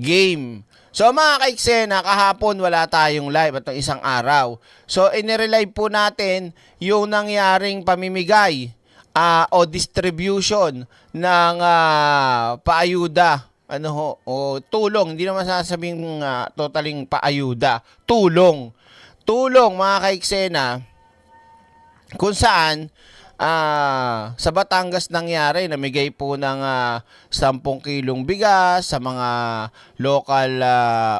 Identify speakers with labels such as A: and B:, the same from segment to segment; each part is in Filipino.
A: game. So mga kaiksena, kahapon wala tayong live at isang araw. So inirelive po natin yung nangyaring pamimigay o distribution ng paayuda. O tulong, hindi naman sasabing totaling paayuda. Tulong. Tulong mga kaiksena, kung saan sa Batangas nangyari, namigay po ng 10 kilong bigas sa mga local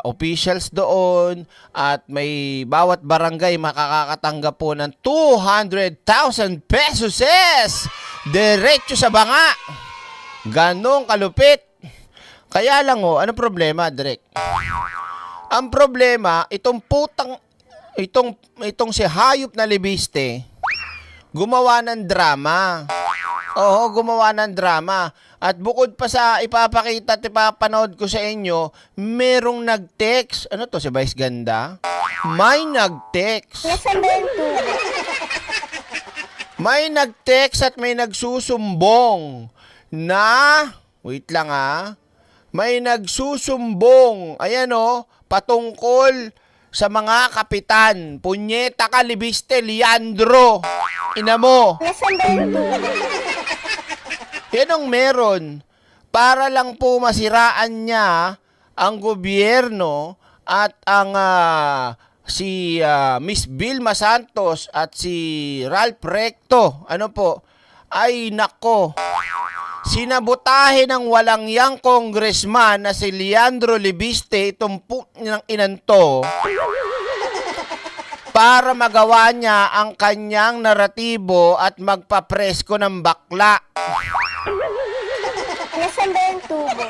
A: officials doon at may bawat barangay makakatanggap po ng 200,000 pesos. Diretso sa banga. Ganong kalupit. Kaya lang ano problema, Direk? Ang problema, itong si hayop na libiste, gumawa ng drama. Oo, gumawa ng drama. At bukod pa sa ipapakita at ipapanood ko sa inyo, merong nag-text. Ano to, si Vice Ganda? May nag-text. May nag-text at may nagsusumbong na, wait lang may nagsusumbong, ayan patungkol sa mga kapitan. Punyeta ka, libiste, Leandro. Ina mo. Yan ang meron. Para lang po masiraan niya ang gobyerno at ang si Miss Vilma Santos at si Ralph Recto. Ay nako. Sinabotahe ng walang yang congressman na si Leandro Libiste, itong ng inanto, para magawa niya ang kanyang naratibo at magpapresko ng bakla.
B: Nasaan ba yung tubo?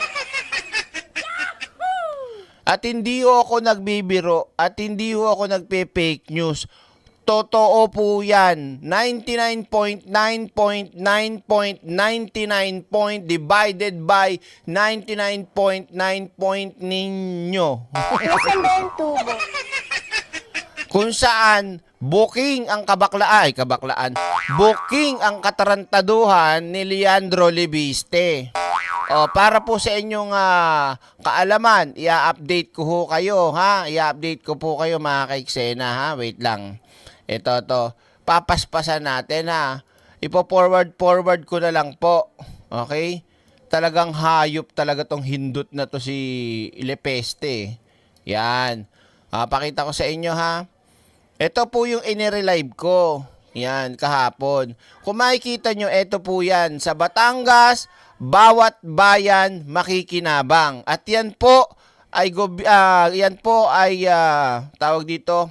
A: At hindi ako nagbibiro at hindi ako nagpe-fake news. Totoo po yan. 99.9.9.99 divided by 99.9 ninyo.
B: Nasaan ba yung tubo?
A: Kung saan booking ang kabaklaan, booking ang katarantaduhan ni Leandro Libiste. Para po sa inyong kaalaman, i-update ko ho kayo, i-update ko po kayo mga kaiksena, Wait lang. Ito, papaspasan natin, Ipo-forward ko na lang po. Okay? Talagang hayop talaga tong hindot na to si Ilepeste. Yan. Pakita ko sa inyo, Ito po yung inirelive ko. Yan, kahapon. Kung makikita nyo, ito po yan. Sa Batangas, bawat bayan makikinabang. At yan po ay, tawag dito,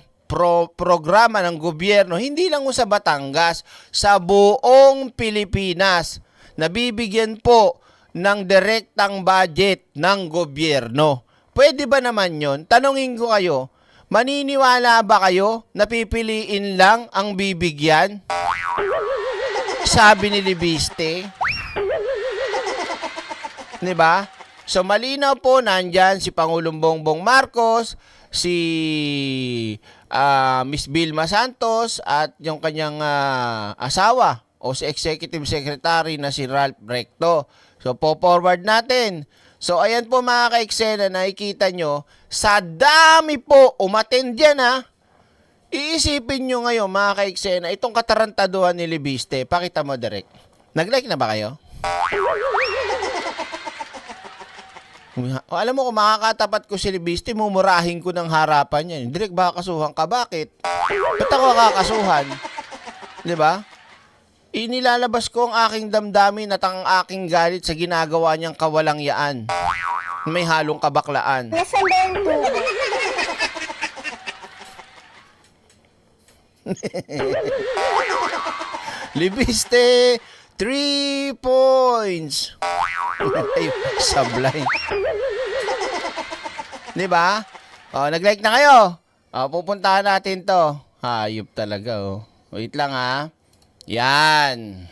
A: programa ng gobyerno. Hindi lang sa Batangas, sa buong Pilipinas. Nabibigyan po ng direktang budget ng gobyerno. Pwede ba naman yon? Tanungin ko kayo, maniniwala ba kayo na pipiliin lang ang bibigyan? Sabi ni Libiste. Diba? So malinaw po, nandyan si Pangulong Bongbong Marcos, si Miss Vilma Santos at yung kanyang asawa o si Executive Secretary na si Ralph Recto. So po-forward natin. So ayan po mga kaiksena, nakikita nyo, sa dami po umattend yan Iisipin nyo ngayon mga kaiksena, itong katarantaduhan ni Libiste, pakita mo direct. Nag-like na ba kayo? Alam mo kung makakatapat ko si Libiste, mumurahin ko ng harapan yan. Direct, baka kasuhan ka. Bakit? Ba't ako kakasuhan? Diba? Inilalabas ko ang aking damdamin at ang aking galit sa ginagawa niyang kawalangyaan. May halong kabaklaan.
B: Nasaan ba yung tubo?
A: Libiste, 3 points. Ay, sablay. Diba? Nag-like na kayo. Pupuntahan natin to. Hayop talaga, Wait lang, Yan.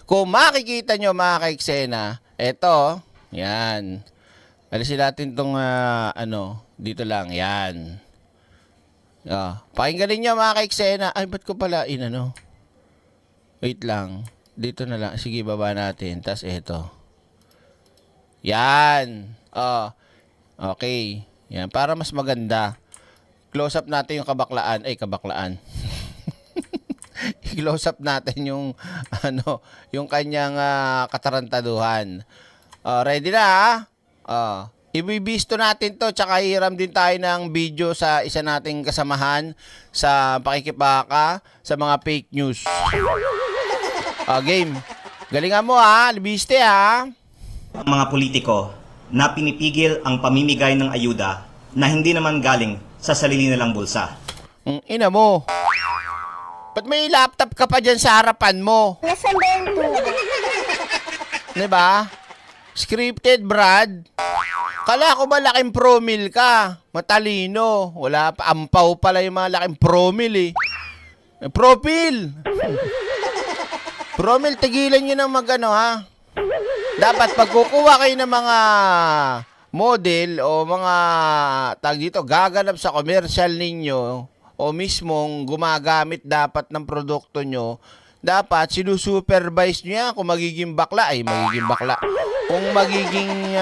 A: Kung makikita nyo mga kaiksena, eto, yan. Alisin natin tong, dito lang, yan. Pakinggan nyo mga kaiksena. Ay, ba't ko pala, Wait lang. Dito na lang. Sige, baba natin. Tas eto. Yan. Okay. Yan, para mas maganda. Close up natin yung kabaklaan. Ay, kabaklaan. I-close up natin yung yung kanyang katarantaduhan. Ready na ha? Ibibisto natin to, tsaka hiram din tayo ng video sa isa nating kasamahan sa pakikipaka sa mga fake news. Game. Galingan mo ha, libiste ha.
C: Ang mga politiko na pinipigil ang pamimigay ng ayuda na hindi naman galing sa sarili nilang bulsa.
A: Ina mo. Ba't may laptop ka pa dyan sa harapan mo?
B: Nasaan ba yung tubo?
A: Diba? Scripted, Brad. Kala ko ba laking promil ka? Matalino. Wala pa. Ampaw pala yung mga laking promil eh. Profil! Promil, tigilan nyo ng magano ha. Dapat pag kukuha kayo ng mga model o mga tag dito, gaganap sa commercial ninyo o mismong gumagamit dapat ng produkto nyo, dapat sinusupervise nyo yan. Kung magiging bakla, ay magiging bakla. Kung magiging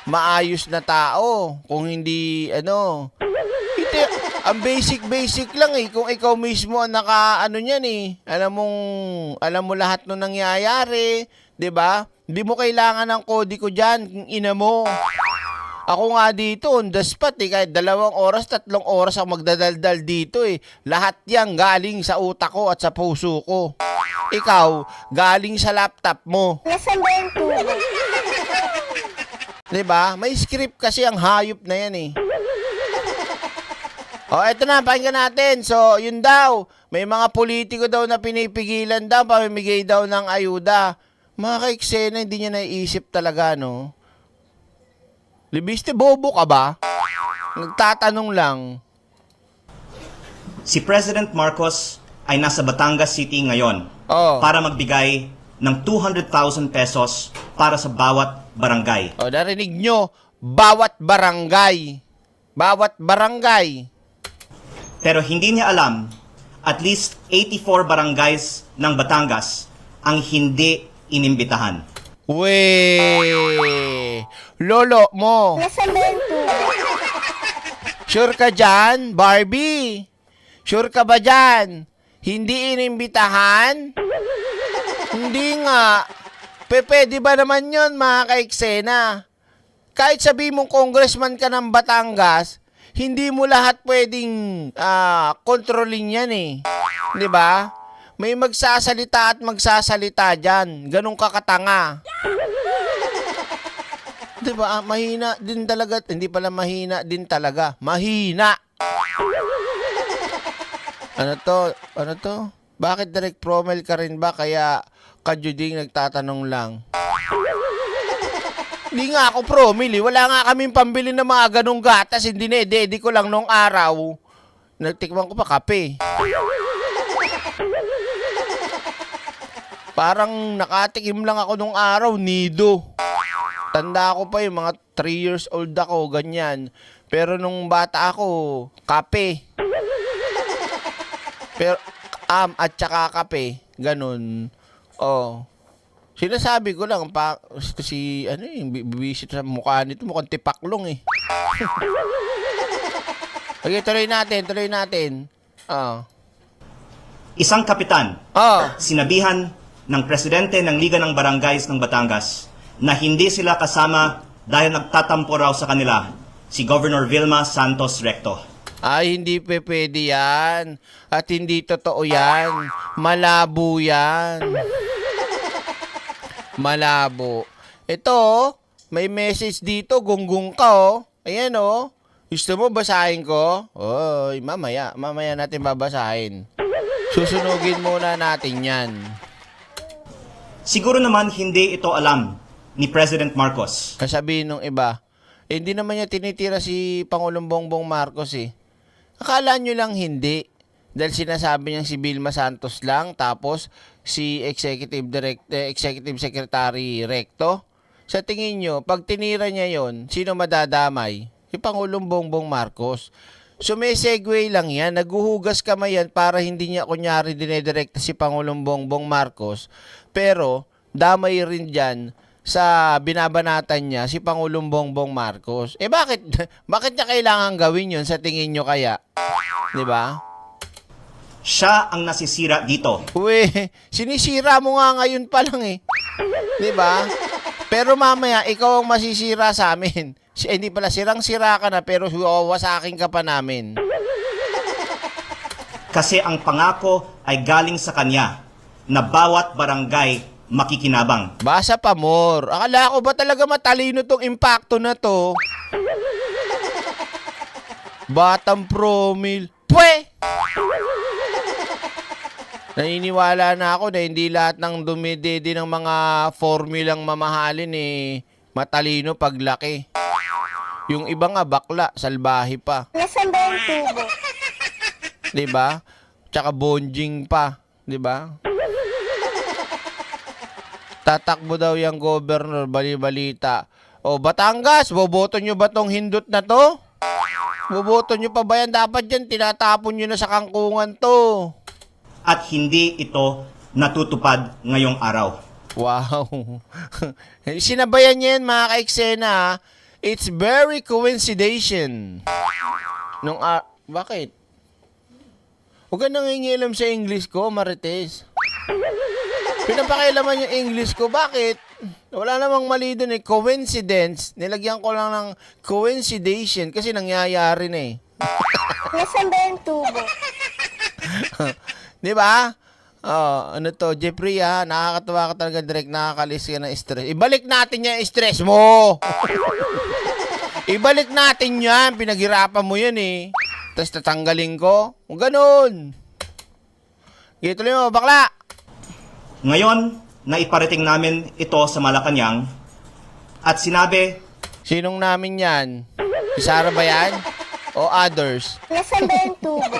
A: maayos na tao, kung hindi, hindi, ang basic lang eh. Kung ikaw mismo ang niyan eh, alam mo lahat ng nangyayari, 'di ba? Hindi mo kailangan ng kodiko diyan, kung ina mo. Ako nga dito, on the spot eh, kahit 2 oras, 3 oras ako magdadaldal dito eh. Lahat yan galing sa utak ko at sa puso ko. Ikaw, galing sa laptop mo.
B: Nasaan ba yung tubo?
A: 'Di ba? May script kasi ang hayop na yan eh. Eto na, pakinggan natin. So, yun daw, may mga politiko daw na pinipigilan daw, pamimigay daw ng ayuda. Mga ka-eksena, hindi niya naiisip talaga, no? Libiste, bobo ka ba? Nagtatanong lang.
C: Si President Marcos ay nasa Batangas City ngayon para magbigay ng 200,000 pesos para sa bawat barangay.
A: Narinig nyo, bawat barangay. Bawat barangay.
C: Pero hindi niya alam, at least 84 barangays ng Batangas ang hindi inimbitahan.
A: Lolo mo.
B: Nasaan ba yung tubo?
A: Sure ka dyan, Barbie? Sure ka ba dyan? Hindi inimbitahan? Hindi nga. Pwede ba naman yon mga ka-eksena? Kahit sabi mong congressman ka ng Batangas, hindi mo lahat pwedeng kontrolin yan eh. 'Di ba? May magsasalita at magsasalita dyan. Ganun kakatanga. 'Di ba? Mahina din talaga. Hindi pala mahina din talaga. Mahina. Ano to? Bakit direct promel ka rin ba? Kaya Kajuding nagtatanong lang. Hindi nga ako promil eh. Wala nga kaming pambili ng mga ganong gatas. Hindi na edi ko lang nung araw. Nagtikman ko pa kape. Parang nakatikim lang ako nung araw, nido. Tanda ko pa yung mga 3 years old ako, ganyan. Pero nung bata ako, kape. Pero, at saka kape, ganun. Sinasabi ko lang, kasi, bibisit sa mukha nito, mukhang tipaklong eh. Okay, tuloy natin.
C: Isang kapitan, sinabihan ng presidente ng Liga ng Barangays ng Batangas na hindi sila kasama dahil nagtatampo raw sa kanila si Governor Vilma Santos Recto.
A: Ay, hindi pwede yan. At hindi totoo yan. Malabo yan. Malabo. Ito, may message dito, gunggong ka Ayan Gusto mo basahin ko? Mamaya natin babasahin. Susunugin muna natin yan.
C: Siguro naman hindi ito alam ni President Marcos.
A: Kasabihin nung iba, hindi naman niya tinitira si Pangulong Bongbong Marcos eh. Akala nyo lang hindi. Dahil sinasabi niya si Vilma Santos lang, tapos si Executive Secretary Recto. Sa tingin nyo, pag tinira niya yon, sino madadamay? Si Pangulong Bongbong Marcos. So may segue lang yan. Naguhugas kamay yan para hindi niya kunyari dinedirekta si Pangulong Bongbong Marcos. Pero damay rin dyan sa binabanatan niya si Pangulong Bongbong Marcos. Eh bakit bakit niya kailangan gawin 'yon sa tingin niyo kaya? 'Di ba?
C: Siya ang nasisira dito.
A: Uy, sinisira mo nga ngayon pa lang eh. 'Di ba? Pero mamaya ikaw ang masisira sa amin. Hindi pala, sirang-sira ka na pero wawasakin ka pa namin.
C: Kasi ang pangako ay galing sa kanya na bawat barangay makikinabang.
A: Basa pa more. Akala ko ba talaga matalino tong impacto na to? Batang promil. Pwe! Naniniwala na ako na hindi lahat ng dumididi ng mga formulang mamahalin eh matalino paglaki. Yung iba nga bakla, salbahe pa.
B: Nasaan ba yung tubo?
A: 'Di ba? Tsaka bonjing pa, 'di ba? Tatakbo daw yung governor, bali-balita. O Batangas, boboto nyo ba tong hindot na to? Boboto nyo pa ba yan? Dapat yan, tinatapon nyo na sa kangkungan to.
C: At hindi ito natutupad ngayong araw.
A: Wow. Sinabayan niya yan, mga ka-eksena. It's very coincidation. Bakit? Huwag ka nangingilam sa English ko, Marites. Pinapakialaman yung English ko. Bakit? Wala namang mali dun eh. Coincidence. Nilagyan ko lang ng coincidation kasi nangyayari na eh.
B: Nasaan ba yung tubo?
A: Di ba? Oh, ano to, Jeffrey ha, nakakatawa ka talaga direct, nakakalis ka ng stress. Ibalik natin yung stress mo! Ibalik natin yan, pinaghirapan mo yan eh. Tapos tatanggalin ko. Kung ganun. Gito lang mo, bakla!
C: Ngayon, naiparating namin ito sa Malacanang at sinabi,
A: Sinong namin yan? Si Sarah ba yan? O others?
B: Nasaan ba yung tubo?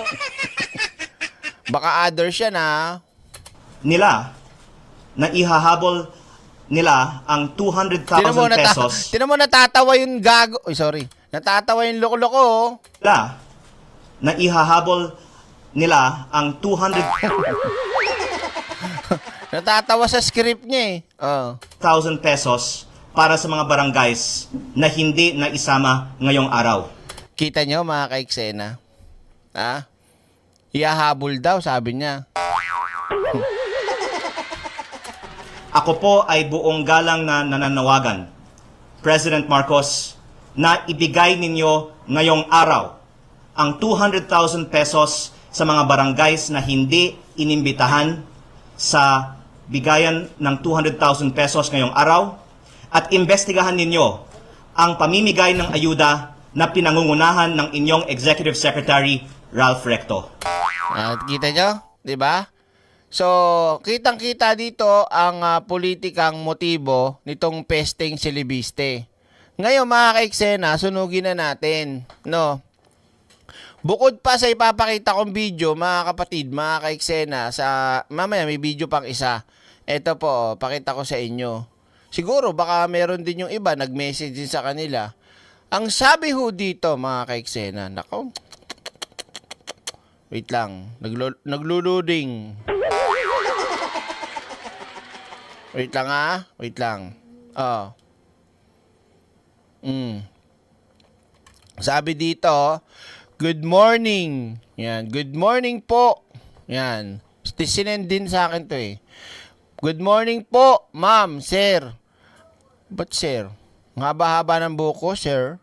A: Baka others yan ha.
C: nila na ihahabol nila ang 200,000 pesos.
A: Tinan mo natatawa yung gago. Oy, sorry. Natatawa yung loko-loko. Oh.
C: Nila na ihahabol nila ang 200,000
A: Natatawa sa script niya eh. Oh.
C: pesos para sa mga barangays na hindi naisama ngayong araw.
A: Kita nyo mga ka-eksena? Ha? Ihahabol daw, sabi niya.
C: Ako po ay buong galang na nananawagan, President Marcos, na ibigay ninyo ngayong araw ang 200,000 pesos sa mga barangays na hindi inimbitahan sa bigayan ng 200,000 pesos ngayong araw at imbestigahan ninyo ang pamimigay ng ayuda na pinangungunahan ng inyong Executive Secretary Ralph Recto.
A: Kita nyo? Diba? So, kitang-kita dito ang politikang motibo nitong pesteng silibiste. Ngayon mga ka-eksena, sunugin na natin. No? Bukod pa sa ipapakita kong video, mga kapatid, mga ka-eksena, mamaya may video pang isa. Ito po, pakita ko sa inyo. Siguro baka meron din yung iba, nag-message din sa kanila. Ang sabi ho dito, mga ka-eksena, nako. Wait lang, naglo-loading. Wait lang ha, wait lang. Oh. Sabi dito, good morning. Yan, good morning po. Yan. Sinend din sa akin to eh. Good morning po, ma'am, sir. Ba't sir? Ang haba-haba ng buko, sir.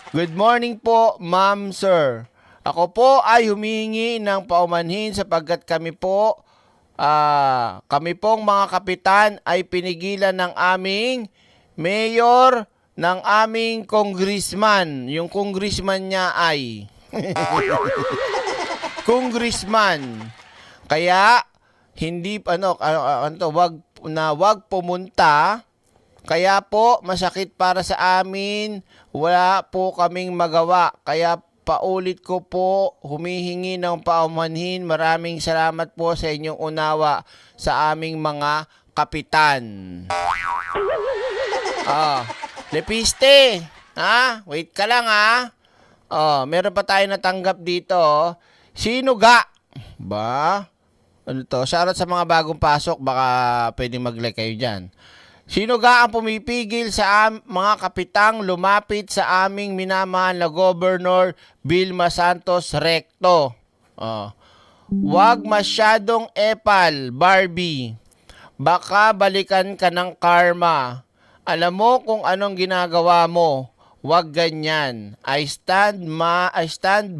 A: Good morning po, ma'am, sir. Ako po ay humihingi ng paumanhin sapagkat kami pong mga kapitan ay pinigilan ng aming mayor, ng aming congressman. Yung congressman niya ay congressman. Kaya hindi wag pumunta. Kaya po masakit para sa amin. Wala po kaming magawa. Kaya paulit ko po humihingi ng paumanhin. Maraming salamat po sa inyong unawa sa aming mga kapitan. Lepiste. Ha? Wait ka lang ha. Meron pa tayo natanggap dito. Sino ga? Ba? Ano to? Shoutout sa mga bagong pasok. Baka pwedeng mag-like kayo dyan. Sino ga ang pumipigil sa mga kapitang lumapit sa aming minamahal na Governor Vilma Santos Recto? Huwag masyadong epal, Barbie. Baka balikan ka ng karma. Alam mo kung anong ginagawa mo. Huwag ganyan. I stand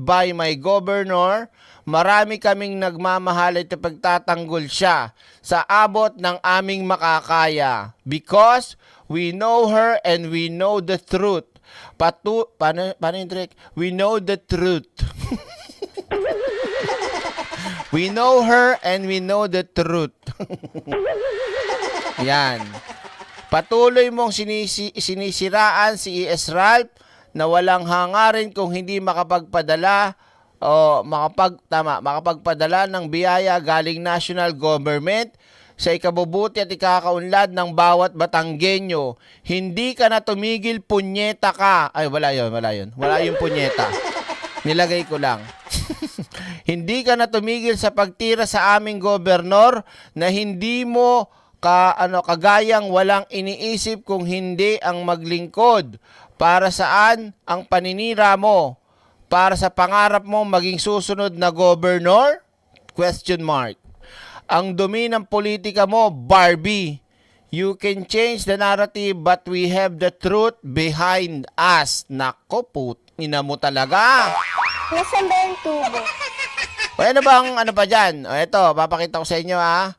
A: by my governor. Marami kaming nagmamahal at pagtatanggol siya sa abot ng aming makakaya. Because we know her and we know the truth. Paano yung trick? We know the truth. We know her and we know the truth. Yan. Patuloy mong sinisiraan si E.S. Ralph na walang hangarin kung hindi makapagpadala makapagpadala ng biyaya galing national government sa ikabubuti at ikakaunlad ng bawat Batanggenyo. Hindi ka na tumigil, punyeta ka. Ay, wala yun. Wala yung punyeta. Nilagay ko lang. Hindi ka na tumigil sa pagtira sa aming gobernador na hindi mo kagayang walang iniisip kung hindi ang maglingkod. Para saan ang paninira mo? Para sa pangarap mo maging susunod na gobernador? Question mark. Ang dumi ng politika mo, Barbie. You can change the narrative but we have the truth behind us. Nako, ina mo talaga.
B: Nasaan ba yung tubo?
A: O ano pa dyan? O ito, papakita ko sa inyo ha.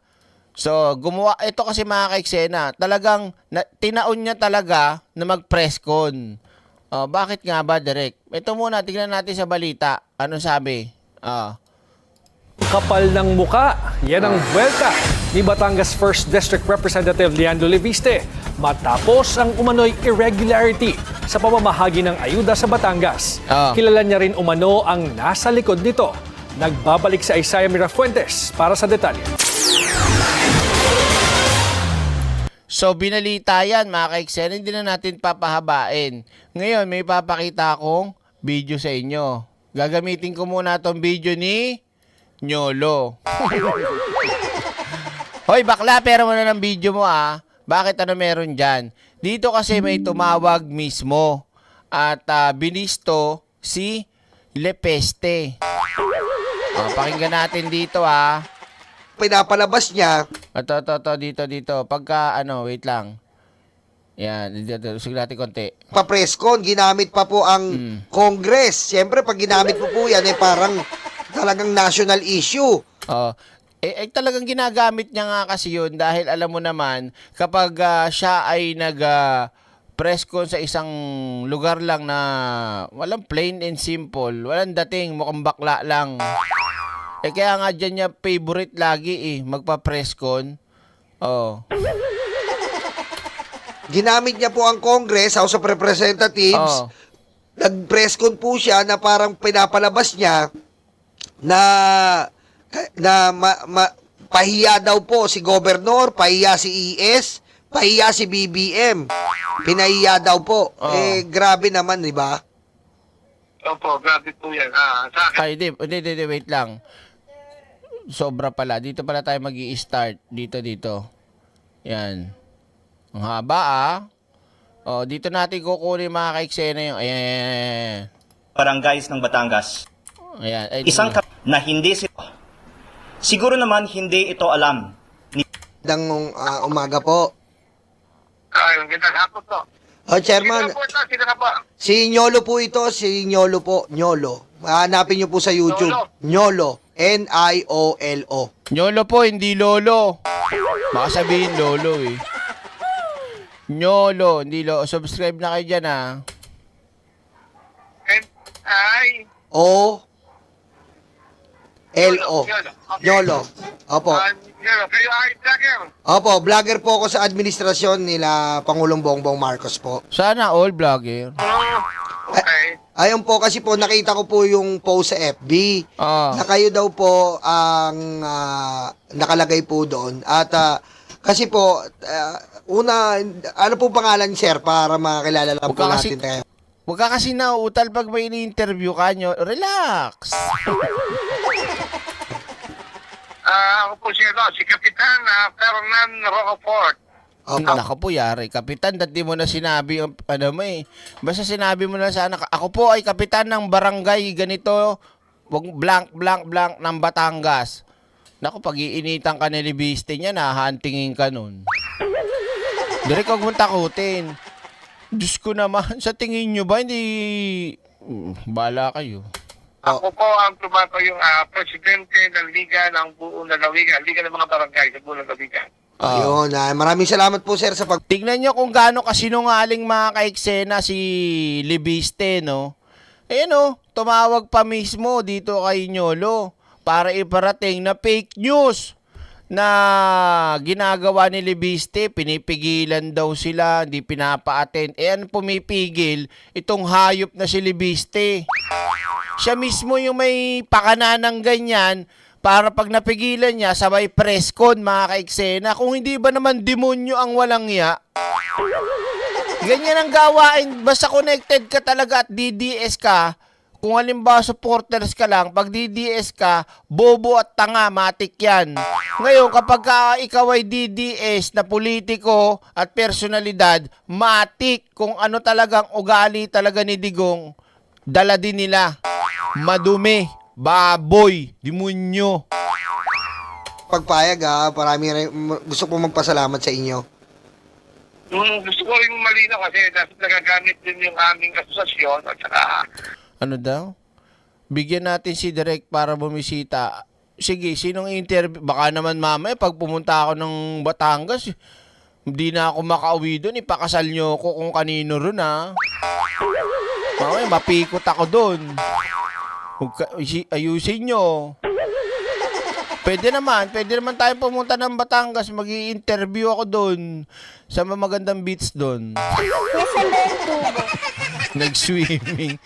A: So, gumawa, ito kasi mga kaiksena, talagang tinaon niya talaga na mag-press con. Bakit nga ba, Direk? Ito muna, tignan natin sa balita. Ano sabi?
D: Kapal ng muka, yan ang buwelta ni Batangas 1st District Representative Leandro Leviste matapos ang umano'y irregularity sa pamamahagi ng ayuda sa Batangas. Kilala niya rin umano ang nasa likod nito. Nagbabalik sa Isaiah Mirafuentes para sa detalye.
A: So, binalita yan, mga kaiksen. Hindi na natin papahabain. Ngayon, may papakita akong video sa inyo. Gagamitin ko muna itong video ni Nyolo. Hoy, bakla, pera mo na ng video mo, Bakit ano meron dyan? Dito kasi may tumawag mismo. At binisto si Lepeste. Pakinggan natin dito,
E: Pinapalabas niya.
A: Dito. Pagka, wait lang. Yan, dito, sige natin konti.
E: Pa-presscon, ginamit pa po ang Congress. Siyempre, pag ginamit po yan, parang talagang national issue.
A: Talagang ginagamit niya nga kasi yun dahil alam mo naman, kapag siya ay press con sa isang lugar lang na walang plain and simple, walang dating, mukhang bakla lang. Kaya nga dyan niya favorite lagi magpa-press con.
E: Ginamit niya po ang Congress, House of Representatives. Nag-press con po siya na parang pinapalabas niya na pahiya daw po si Governor, pahiya si ES, pahiya si BBM. Pinahiya daw po. Grabe naman, di ba?
F: Opo, grabe po yan. Sa akin,
A: Ay, hindi, wait lang. Sobra pala. Dito pala tayo mag-i-start. Dito. Yan. Ang haba, dito natin kukunin mga kaiksena yung, ayan.
C: Barangays ng Batangas.
A: Ayan.
C: Isang na hindi siguro naman hindi ito alam.
E: Dang umaga po.
F: yung gandang hapon to.
E: Chairman,
F: Sino na po?
E: si Nyolo po ito, si Nyolo po, Nyolo. Hanapin niyo po sa YouTube. Nyolo. N-I-O-L-O.
A: Nyolo po, hindi lolo. Baka sabihin lolo Nyolo, hindi lolo. Subscribe na kayo dyan
F: N-I...
E: O-L-O. Nyolo. Opo.
F: Kayo ay vlogger.
E: Opo, vlogger po ako sa administrasyon nila Pangulong Bongbong Marcos po.
A: Sana all vlogger.
F: Okay.
E: Ayun po kasi po nakita ko po yung post sa FB. Na kayo daw po ang nakalagay po doon. At kasi po ano po pangalan sir para makilala lang po natin kayo.
A: Huwag ka kasi nauutal pag may ini-interview ka nyo. Relax.
F: Ako po si Kapitan Fernan Rocafort.
E: Opo.
A: Nako po, yari. Kapitan, dati mo na sinabi, ano mo eh. Basta sinabi mo na sana, ako po ay kapitan ng barangay ganito, blank, blank, blank ng Batangas. Nako, pag iinitan ka ni Libiste niya, nahantingin ka nun. Direk, huwag mong takutin. Diyos ko naman, sa tingin nyo ba, hindi... Bala kayo.
F: Ako po ang tumatayong presidente ng Liga ng Buong Lalawigan, Liga ng mga barangay sa Buong Lalawigan.
E: Ayun, maraming salamat po sir sa
A: Tignan nyo kung gaano kasinungaling mga kaiksena si Libiste, no? Ayan o, tumawag pa mismo dito kay Nyolo para iparating na fake news na ginagawa ni Libiste. Pinipigilan daw sila, hindi pinapa-attend. Ano pumipigil? Itong hayop na si Libiste. Siya mismo yung may pakana ng ganyan para pag napigilan niya, sabay press con, mga kaiksena. Kung hindi ba naman demonyo ang walang ya? Ganyan ang gawain. Basta connected ka talaga at DDS ka. Kung halimbawa supporters ka lang, pag DDS ka, bobo at tanga, matik yan. Ngayon, kapag ikaw ay DDS na politiko at personalidad, matik kung ano talagang ugali talaga ni Digong, dala din nila. Madumi, baboy, demonyo.
E: pagpayag. Gusto ko magpasalamat sa inyo.
F: Gusto ko rin malinaw kasi nagagamit din yung aming asosasyon at saka
A: Ano daw? Bigyan natin si Direk para bumisita. Sige, sinong interview? Baka naman mamaya pag pumunta ako ng Batangas, hindi na ako makauwi doon. Ipakasal nyo ko kung kanino ron, ha? Mamaya mapikot ako doon. Ayusin nyo. Pwede naman tayo pumunta ng Batangas. Mag-i-interview ako doon sa magandang beach doon.
B: Nasaan ba yung tubo?
A: Nag-swimming.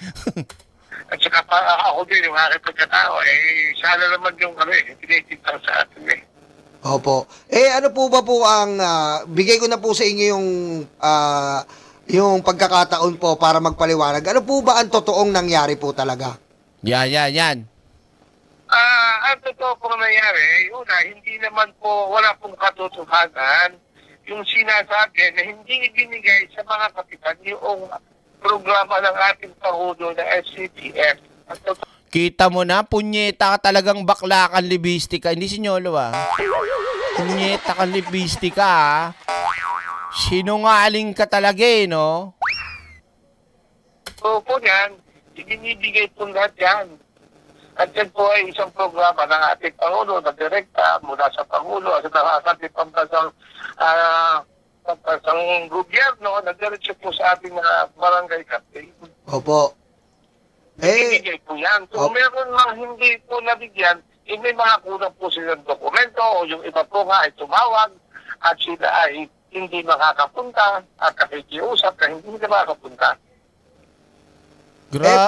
F: at saka ako din yung aking pagkatao sana naman yung tinitinta sa atin
E: Opo. Ano po ba po ang bigay ko na po sa inyo yung pagkakataon po para magpaliwanag. Ano po ba ang totoong nangyari po talaga?
A: Yan.
F: Ang totoo pong nangyari, hindi naman po, wala pong katotohanan yung sinasabi na hindi ibinigay sa mga kapitan yung programa ng ating Pangulo na SCTF.
A: Kita mo na, punyeta ka talagang bakla kang libiste ka. Hindi si Nyolo, Punyeta kang libiste ka, Sinungaling ka talaga, no?
F: So po yan, ibinibigay po lahat yan. At yan po ay isang programa ng ating Pangulo na direkta mula sa Pangulo at sa ating pambansang gobyerno na diretso po sa ating mga barangay captain.
E: Opo.
F: Ibigay po yan. Kung meron lang hindi po nabigyan, may mga kulang po silang dokumento o yung iba po nga ay tumawag at sila ay hindi makakapunta at nakikiusap na hindi na makakapunta.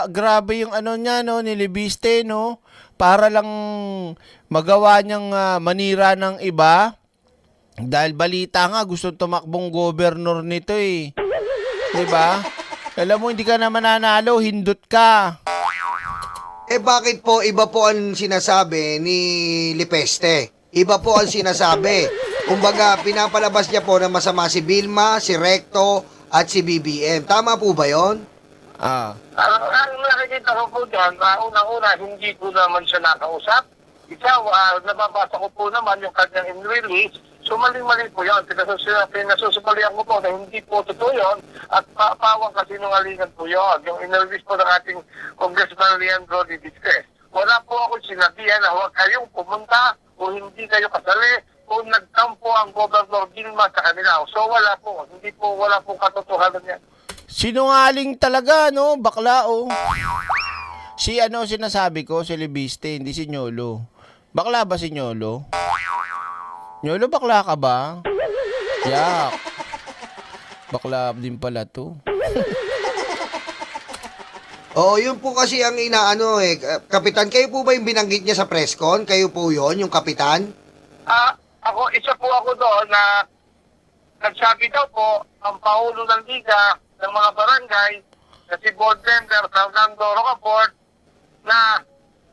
A: Grabe yung niya, no, ni Libiste, no? Para lang magawa niyang manira ng iba. Dahil balita nga, gusto tumakbong gobernur nito, Diba? Alam mo, hindi ka na mananalo, hindot ka.
E: Bakit po iba po ang sinasabi ni Lipeste? Iba po ang sinasabi. Kumbaga, pinapalabas niya po na masama si Vilma, si Recto, at si BBM. Tama po ba yon?
F: Ang nakikita ko po dyan, unang-una, hindi ko naman siya nakausap. Nababasa ko po naman yung kanyang in-release. So, mali-mali po yan. Pinasusumbalian ko po na hindi po totoo yun at pawang kasinungalingan po yun. Yung in-release po ng ating Congressman Leandro Libiste. Wala po ako sinabihan na huwag kayong pumunta o hindi kayo kasali o nagtampo ang Governor Vilma sa kanila. So, wala po. Wala po katotohanan yan.
A: Sinungaling talaga, no? Bakla, sinasabi ko, si Libiste, hindi si Nyolo. Bakla ba si Nyolo? Nyolo, bakla ka ba? Yak. Bakla din pala to.
E: Yun po kasi ang Kapitan, kayo po ba yung binanggit niya sa press con? Kayo po yon yung kapitan?
F: Isa po ako doon na nagsabi daw po ang Pangulo ng Liga ng mga barangay na si Board Member Fernando Rocafort na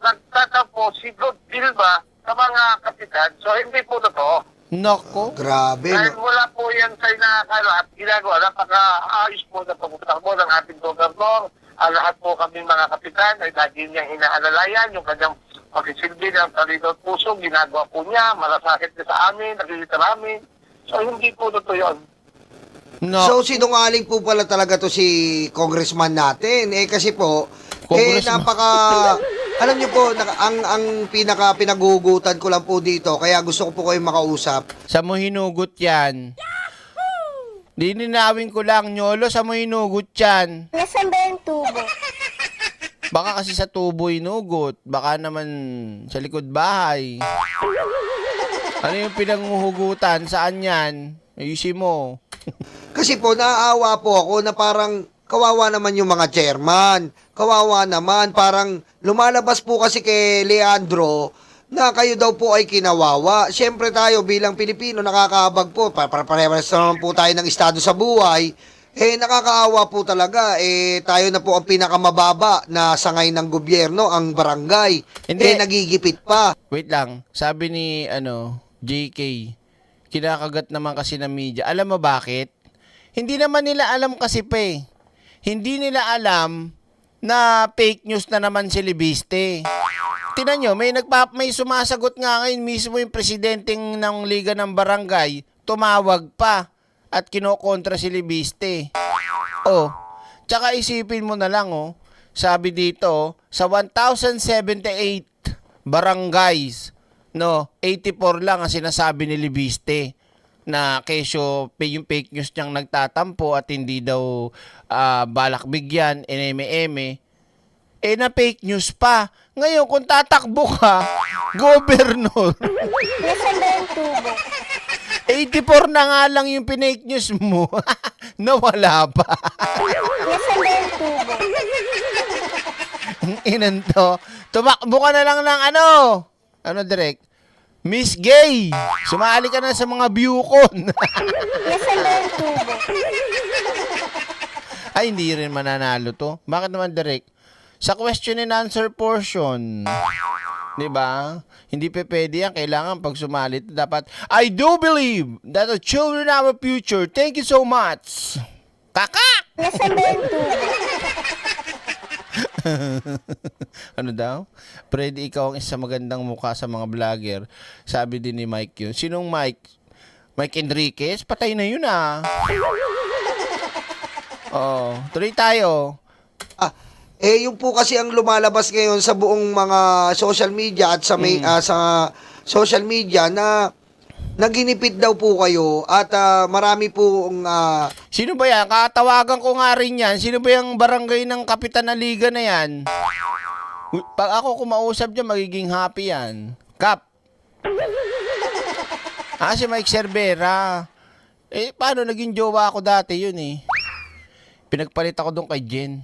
F: nagtatampo si God Vilma sa mga kapitan. So, hindi po totoo.
A: Nako.
E: Grabe,
F: Dahil
E: no?
F: wala po yan sa nakakala at ginagawa. Napaka-ayos po na pagputakbo ng ating gobernador. Lahat po kami mga kapitan ay lagi niyang inaalalayan yung kanyang pagsisilbi ng talino at puso. Ginagawa po niya, malasakit niya sa amin, nakikita namin. So, hindi po totoo yun.
A: No.
E: So, sinungaling po pala talaga to si congressman natin. Kasi po,
A: Congressman.
E: alam niyo po, ang pinagugutan ko lang po dito, kaya gusto ko po kayong makausap.
A: Sa mo hinugot yan? Di ninawin ko lang, Nyolo, sa mo hinugot yan?
B: Nasaan ba yung tubo?
A: Baka kasi sa tubo hinugot. Baka naman sa likod bahay. Ano yung pinanghuhugutan? Saan yan? Ayusin mo.
E: Kasi po, naaawa po ako na parang kawawa naman yung mga chairman. Kawawa naman, parang lumalabas po kasi kay Leandro na kayo daw po ay kinawawa. Siyempre tayo bilang Pilipino, nakakaabag po. Parehas naman po tayo ng estado sa buhay. Nakakaawa po talaga. Tayo na po ang pinakamababa na sangay ng gobyerno, ang barangay.
A: Hindi.
E: Nagigipit pa.
A: Wait lang. Sabi ni, JK, kinakagat naman kasi ng media. Alam mo bakit? Hindi naman nila alam kasi Hindi nila alam na fake news na naman si Libiste. Tinan nyo, may sumasagot nga ngayon mismo yung presidenteng ng Liga ng Barangay, tumawag pa at kinokontra si Libiste. Oh, tsaka isipin mo na lang, sabi dito, sa 1,078 barangays, 84 lang ang sinasabi ni Libiste na kesyo yung fake news niyang nagtatampo at hindi daw balak bigyan, eme-eme. Na fake news pa. Ngayon, kung tatakbo ka, gobernador,
B: Nasaan ba yung tubo?
A: 84 na nga lang yung pinake news mo. Nawala pa.
B: Nasaan ba yung tubo?
A: Ang inan to. Tumakbo ka na lang ng Direk? Miss Gay, sumali ka na sa mga Viewcon.
B: Nasaan ba yung tubo?
A: Ay, hindi rin mananalo to. Bakit naman, Direk? Sa question and answer portion, di ba? Hindi pe pwede yan. Kailangan pag sumali, dapat, I do believe that the children are our future. Thank you so much. Kakak!
B: Nasaan ba yung tubo?
A: Ano daw? Freddy, ikaw ang isa magandang mukha sa mga vlogger. Sabi din ni Mike yun. Sinong Mike? Mike Enriquez? Patay na yun Oh, tuloy tayo.
E: Yung po kasi ang lumalabas ngayon sa buong mga social media at sa sa social media na naginipit daw po kayo at marami pong
A: Sino ba yan? Katawagan ko nga rin yan. Sino ba yung barangay ng kapitan ng liga na yan? Pag ako kumausap dyan, magiging happy yan. Kap. Si Mike Cervera. Paano naging jowa ako dati yun Pinagpalit ako doon kay Jen.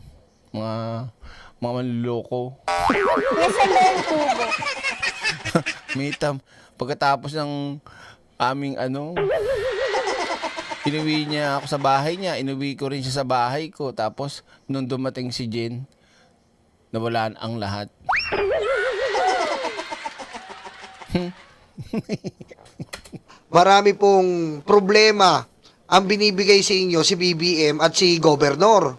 A: Mga manluloko.
B: Nasaan ba yung tubo?
A: Mitam. Pagkatapos ng aming inuwi niya ako sa bahay niya, inuwi ko rin siya sa bahay ko. Tapos, nung dumating si Jen, nawalaan ang lahat.
E: marami pong problema ang binibigay sa inyo si BBM at si Governor.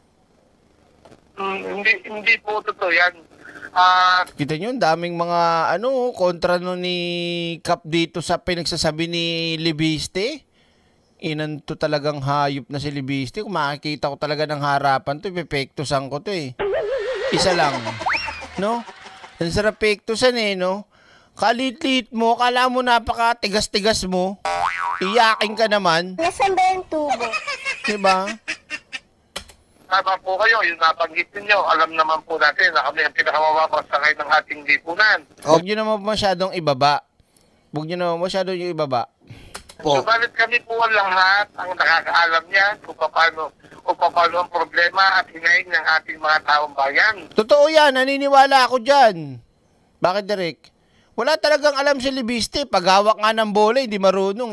F: Hindi po totoo yan.
A: Kita nyo, daming mga kontra ni Kap dito sa pinagsasabi ni Libiste. Inanto talagang hayop na si Libiste. Kung makikita ko talaga ng harapan to, ipepektusan ko to Isa lang. No? Ang sarap pektusan Kalit-lit mo, kala mo napaka-tigas-tigas mo. Iyakin ka naman.
B: Nasaan ba yung tubo?
A: Diba?
F: Tama po kayo, yung nabanggit ninyo, alam naman po natin na kami ang pinakamababang sangay ng ating lipunan.
A: Huwag nyo naman masyadong ibaba. Yung ibaba.
F: Subalit kami po ang lahat ang nakakaalam niyan kung paano ang problema at hinaing ng ating mga taong bayan.
A: Totoo yan, naniniwala ako dyan. Bakit, Derek? Wala talagang alam si Libiste. Paghawak nga ng bola, hindi marunong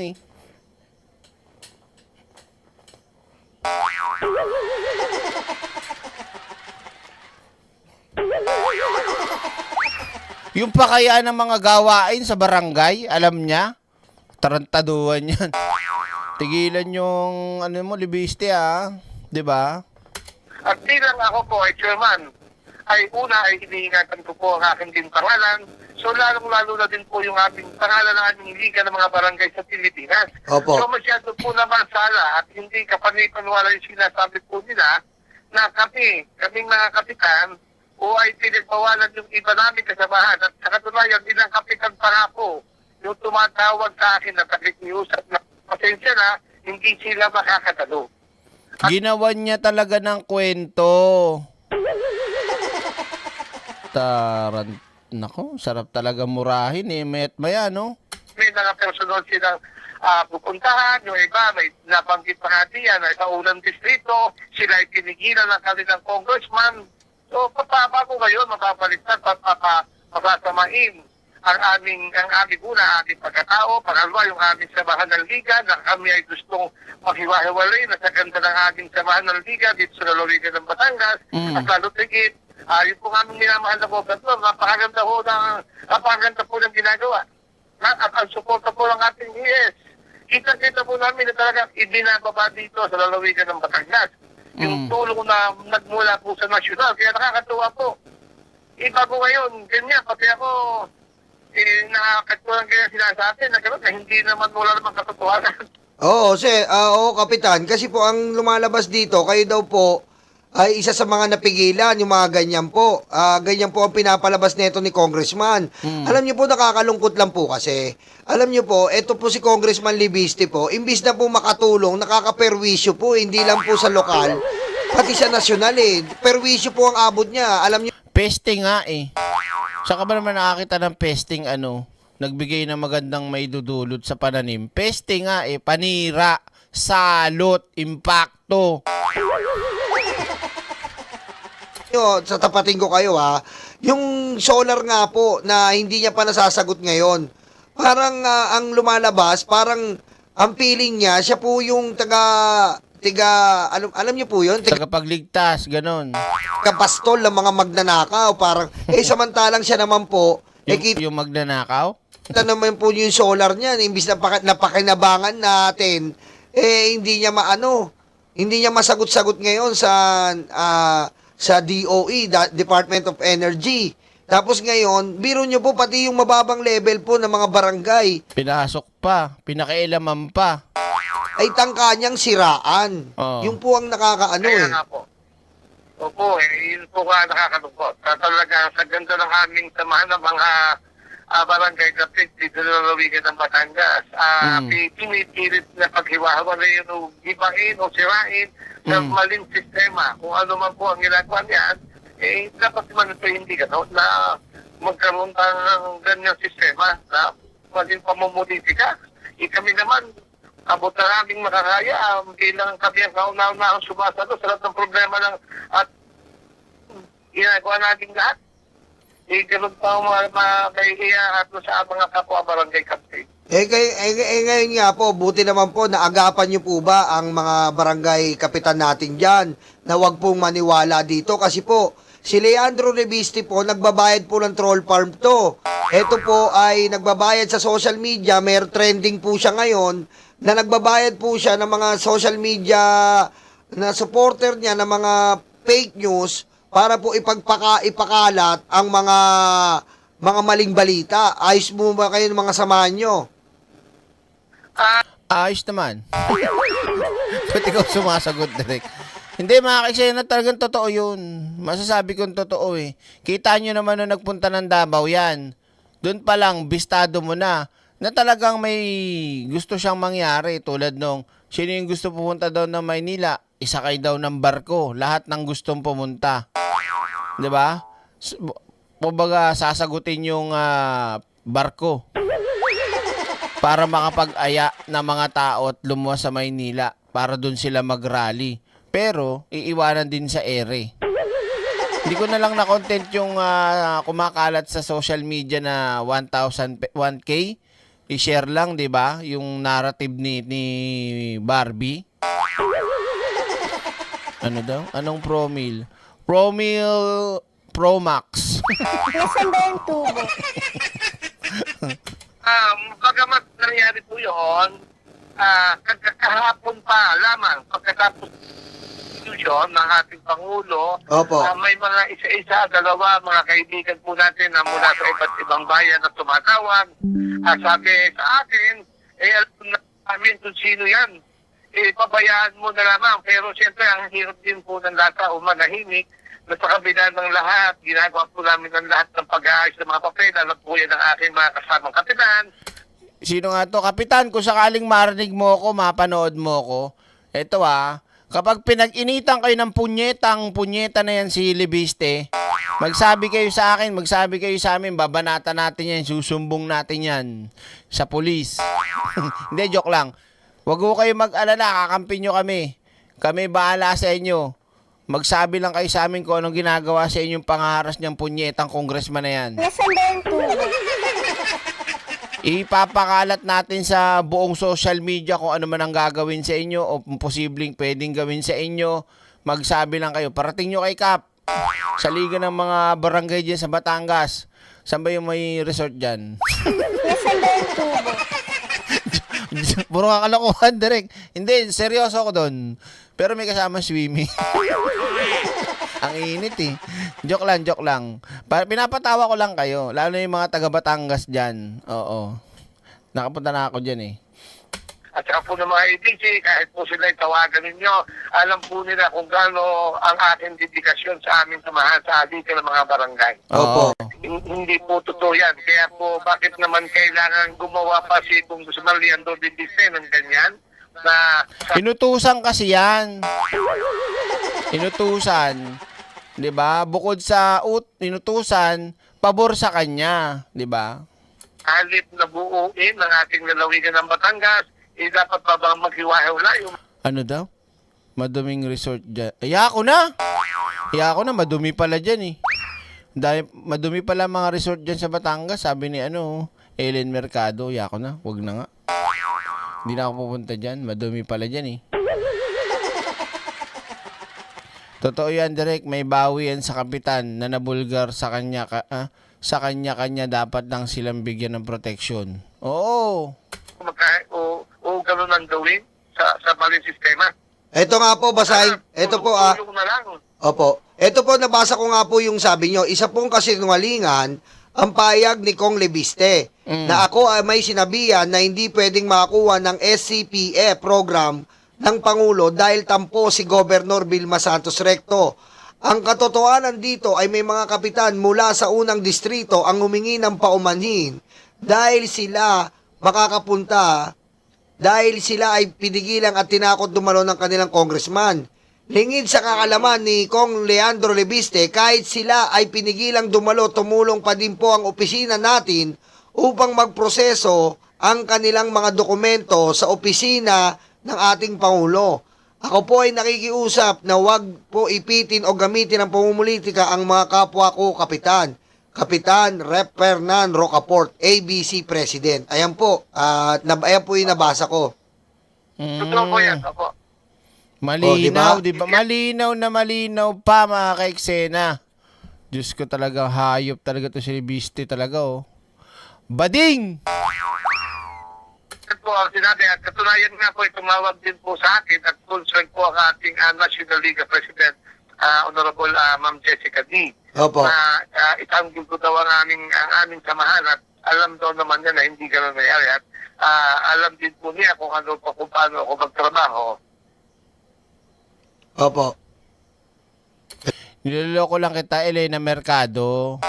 A: Yung pakayaan ng mga gawain sa barangay, alam niya? Tarantaduhan yan. Tigilan yung, ano mo, libiste Di ba?
F: At bilang ako po ay chairman, ay una ay iniingatan ko po ang aking din pangalan. So lalong-lalo na din po yung aming pangalan ng aming liga ng mga barangay sa Pilipinas.
E: Opo.
F: So masyado po naman sala at hindi kapanipanwala yung sinasabi po nila na kaming mga kapitan, o ay pinagbawalan yung iba namin kasamahan. At sa katunayan, ilang kapitan pa nga po yung tumatawag sa akin na nakikiusap na pasensya na, hindi sila makakatalo.
A: Ginawan niya talaga ng kwento. Nako, sarap talaga murahin Mayat maya, no?
F: May mga personal silang pupuntahan, yung iba, may nabanggit pa natin yan, ay sa unang distrito, sila ay pinigilan ng kanilang congressman. So, bago ngayon, mapapalitan, mapasamain ang aming aming pagkatao, pangalawa yung aming samahan ng liga, na kami ay gustong maghiwa-hiwalay na sa ganda ng aming samahan ng liga dito sa lalawigan ng Batangas, at lalo tigit, yung po aming minamahal na gobernador, napakaganda po ng ginagawa. At ang suporta po ng ating ES. Kita-kita po namin na talagang ibinababa dito sa lalawigan ng Batangas. Yung tulong na nagmula po sa nasyonal, kaya nakakatuwa po. Iba po ngayon, ganyan, pati ako, nakakatuwa ganyan sinasabi na gano'n, na hindi naman wala naman katotohanan.
E: Oo, Kapitan. Kasi po ang lumalabas dito, kayo daw po ay isa sa mga napigilan, yung mga ganyan po. Ganyan po ang pinapalabas nito ni Congressman. Alam niyo po, nakakalungkot lang po kasi. Alam niyo po, eto po si Congressman Libiste po, imbis na po makatulong, nakakaperwisyo po, hindi lang po sa lokal, pati sa nasyonal Perwisyo po ang abot niya. Alam niyo,
A: Peste nga Saka ba naman nakakita ng pesting nagbigay ng magandang maidudulot sa pananim? Peste nga panira, salot, impacto.
E: sa tapatin ko kayo yung solar nga po na hindi niya pa nasasagot ngayon. Parang ang lumalabas, parang ang feeling niya, siya po yung alam niyo po yun,
A: Tagapagligtas, ganon.
E: kapastol ng mga magnanakaw. Parang, samantalang siya naman po,
A: Yung magnanakaw?
E: kita naman po yung solar niya, imbis na napakinabangan natin, hindi niya hindi niya masagot-sagot ngayon sa DOE, Department of Energy. Tapos ngayon, biro nyo po pati yung mababang level po ng mga barangay,
A: Pinasok pa, pinakailaman pa.
E: ay tangka niyang siraan.
A: Oo.
E: Yung po ang nakakaano
F: Kaya nga po. Opo, yun po nga nakakalungkot. Talaga sa ganda ng aming samahan ng mga barangay kapit dito sa lalawigan ng Batangas. Pinipilit na paghiwa-hiwalay yun o gibain o sirain sa maling sistema. Kung ano man po ang ginagawa niyan, dapat naman ito hindi gano'n na magkaroon ng ganyang sistema na maling pamumulitika. Kami naman, abot na aming makakaya, bilang kami ang kauna-una ang sumasalo sa lahat ng problema at ginagawa natin lahat. Ganun pa ang mga kahihiya at sa mga kapwa barangay captain.
E: Ngayon nga po, buti naman po, naagapan niyo po ba ang mga barangay kapitan natin dyan na wag pong maniwala dito kasi po, si Leandro Libiste po, nagbabayad po ng troll farm to. Ito po ay nagbabayad sa social media, may trending po siya ngayon, na nagbabayad po siya ng mga social media na supporter niya ng mga fake news para po ipakalat ang mga maling balita. Ayos mo ba kayo ng mga samahan nyo?
A: Ayos naman. Ba't ikaw sumasagot direct? Hindi, mga kaisaya, talagang totoo yun. Masasabi kong totoo Kita nyo naman nung nagpunta ng Davao yan. Doon pa lang, bistado mo na talagang may gusto siyang mangyari. Tulad nung, sino yung gusto pumunta daw ng Maynila? Isakay daw ng barko. Lahat ng gustong pumunta. Diba? Kumbaga, sasagutin yung barko para makapag-aya ng mga tao at lumuwas sa Maynila para doon sila mag-rally. Pero, iiwanan din sa ere. Hindi ko na lang na-content yung kumakalat sa social media na 1K. I-share lang, di ba? Yung narrative ni Barbie. Ano daw? Anong promil? Pro Max.
B: Nasaan ba yung tubo?
F: Bagamat nangyari po yun, kahapon pa lamang pagkatapos institusyon ng ating Pangulo,
E: Opo.
F: may mga isa-isa, dalawa, mga kaibigan po natin na mula sa iba't ibang bayan na tumatawag. Sabi sa akin, alam na namin kung sino yan. Pabayaan mo na lamang. Pero siyempre, ang hirap din po ng lata o manahimik na sa kabila ng lahat, ginagawa po namin ng lahat ng pag-aayos ng mga papel. Alam po yan ng aking mga kasamang kapitan.
A: Sino nga to? Kapitan, kung sakaling marinig mo ko, mapanood mo ko, eto kapag pinag-initan kayo ng punyeta na yan si Libiste, magsabi kayo sa akin, magsabi kayo sa amin, babanata natin yan, susumbong natin yan sa pulis. Hindi, joke lang. Huwag ko kayo mag-alala, kakampi nyo kami. Kami bahala sa inyo. Magsabi lang kayo sa amin kung anong ginagawa sa inyong pangaharas niyang punyetang congressman na yan.
B: Nasaan ba yung tubo?
A: Ipapakalat natin sa buong social media kung ano man ang gagawin sa inyo o posibleng pwedeng gawin sa inyo. Magsabi lang kayo. Parating nyo kay Kap sa liga ng mga barangay dyan sa Batangas. Saan ba yung may resort dyan?
B: Nasaan ba yung tubo?
A: Puro kakalokohan, direct. Hindi, seryoso ako doon. Pero may kasama swimming. Ang init eh. Joke lang. Pinapatawa ko lang kayo. Lalo na yung mga taga Batangas dyan. Oo. Nakapunta na ako dyan eh.
F: At saka po ng mga agency, kahit po sila tawagan ninyo, alam po nila kung gaano ang aking dedikasyon sa aming samahan sa halika ng mga barangay.
E: Opo.
F: Hindi po totoo yan. Kaya po, bakit naman kailangan gumawa pa si Congressman Leandro Libiste ng ganyan? Na
A: Inutusan kasi yan. Inutusan. 'Di ba? Bukod sa inutusan, pabor sa kanya, 'di ba?
F: halip na buuin ng ating lalawigan ng Batangas, dapat pa bang maghiwa-hiwalay yung
A: Ano daw? Maduming resort dyan. Ako na, madumi pala dyan eh. Dahil madumi pala mga resort dyan sa Batangas, sabi ni Ellen Mercado, ako na, wag na nga. Hindi na ako pupunta dyan, madumi pala dyan eh. Totoo yan, Direk, may bawi yan sa kapitan na nabulgar sa kanya, sa kanya-kanya dapat lang silang bigyan ng protection. Oo.
F: gano'n ang gawin sa maling sistema.
E: Ito nga po, basahin. Ito po,
F: Tulong na lang.
E: Opo. Ito po, nabasa ko nga po yung sabi nyo. Isa pong kasinungalingan ang payag ni Kong Libiste na ako ay may sinabihan na hindi pwedeng makakuha ng SCPA program ng Pangulo dahil tampo si Governor Vilma Santos Recto. Ang katotohanan dito ay may mga kapitan mula sa unang distrito ang humingi ng paumanhin dahil sila makakapunta, dahil sila ay pinigilan at tinakot dumalo ng kanilang congressman. Lingid sa kakalaman ni Kong Leandro Libiste, kahit sila ay pinigilang dumalo, tumulong pa din po ang opisina natin upang magproseso ang kanilang mga dokumento sa opisina ng ating Pangulo. Ako po ay nakikiusap na wag po ipitin o gamitin ng pamumulitika ang mga kapwa ko, Kapitan. Kapitan Rep. Fernan Rocaport, ABC President. Ayan po, ayan po yung nabasa ko.
F: Totoo po yan, opo.
A: Malinaw,
E: diba?
A: di ba? Malinaw pa, mga ka-eksena. Diyos ko talaga, hayop talaga to si Libiste talaga, oh. Bading!
F: Yan po ang sinabi at katunayan nga po, tumawag din po sa akin at concern po ang ating National League President, Honorable Ma'am Jessica D.
E: Opo.
F: Itanggol ko daw ang aming samahan at alam daw naman niya na hindi gano'n nangyari at alam din po niya kung ano pa kung paano ako magtrabaho.
E: Opo.
A: Niloloko lang kita, Elena Mercado.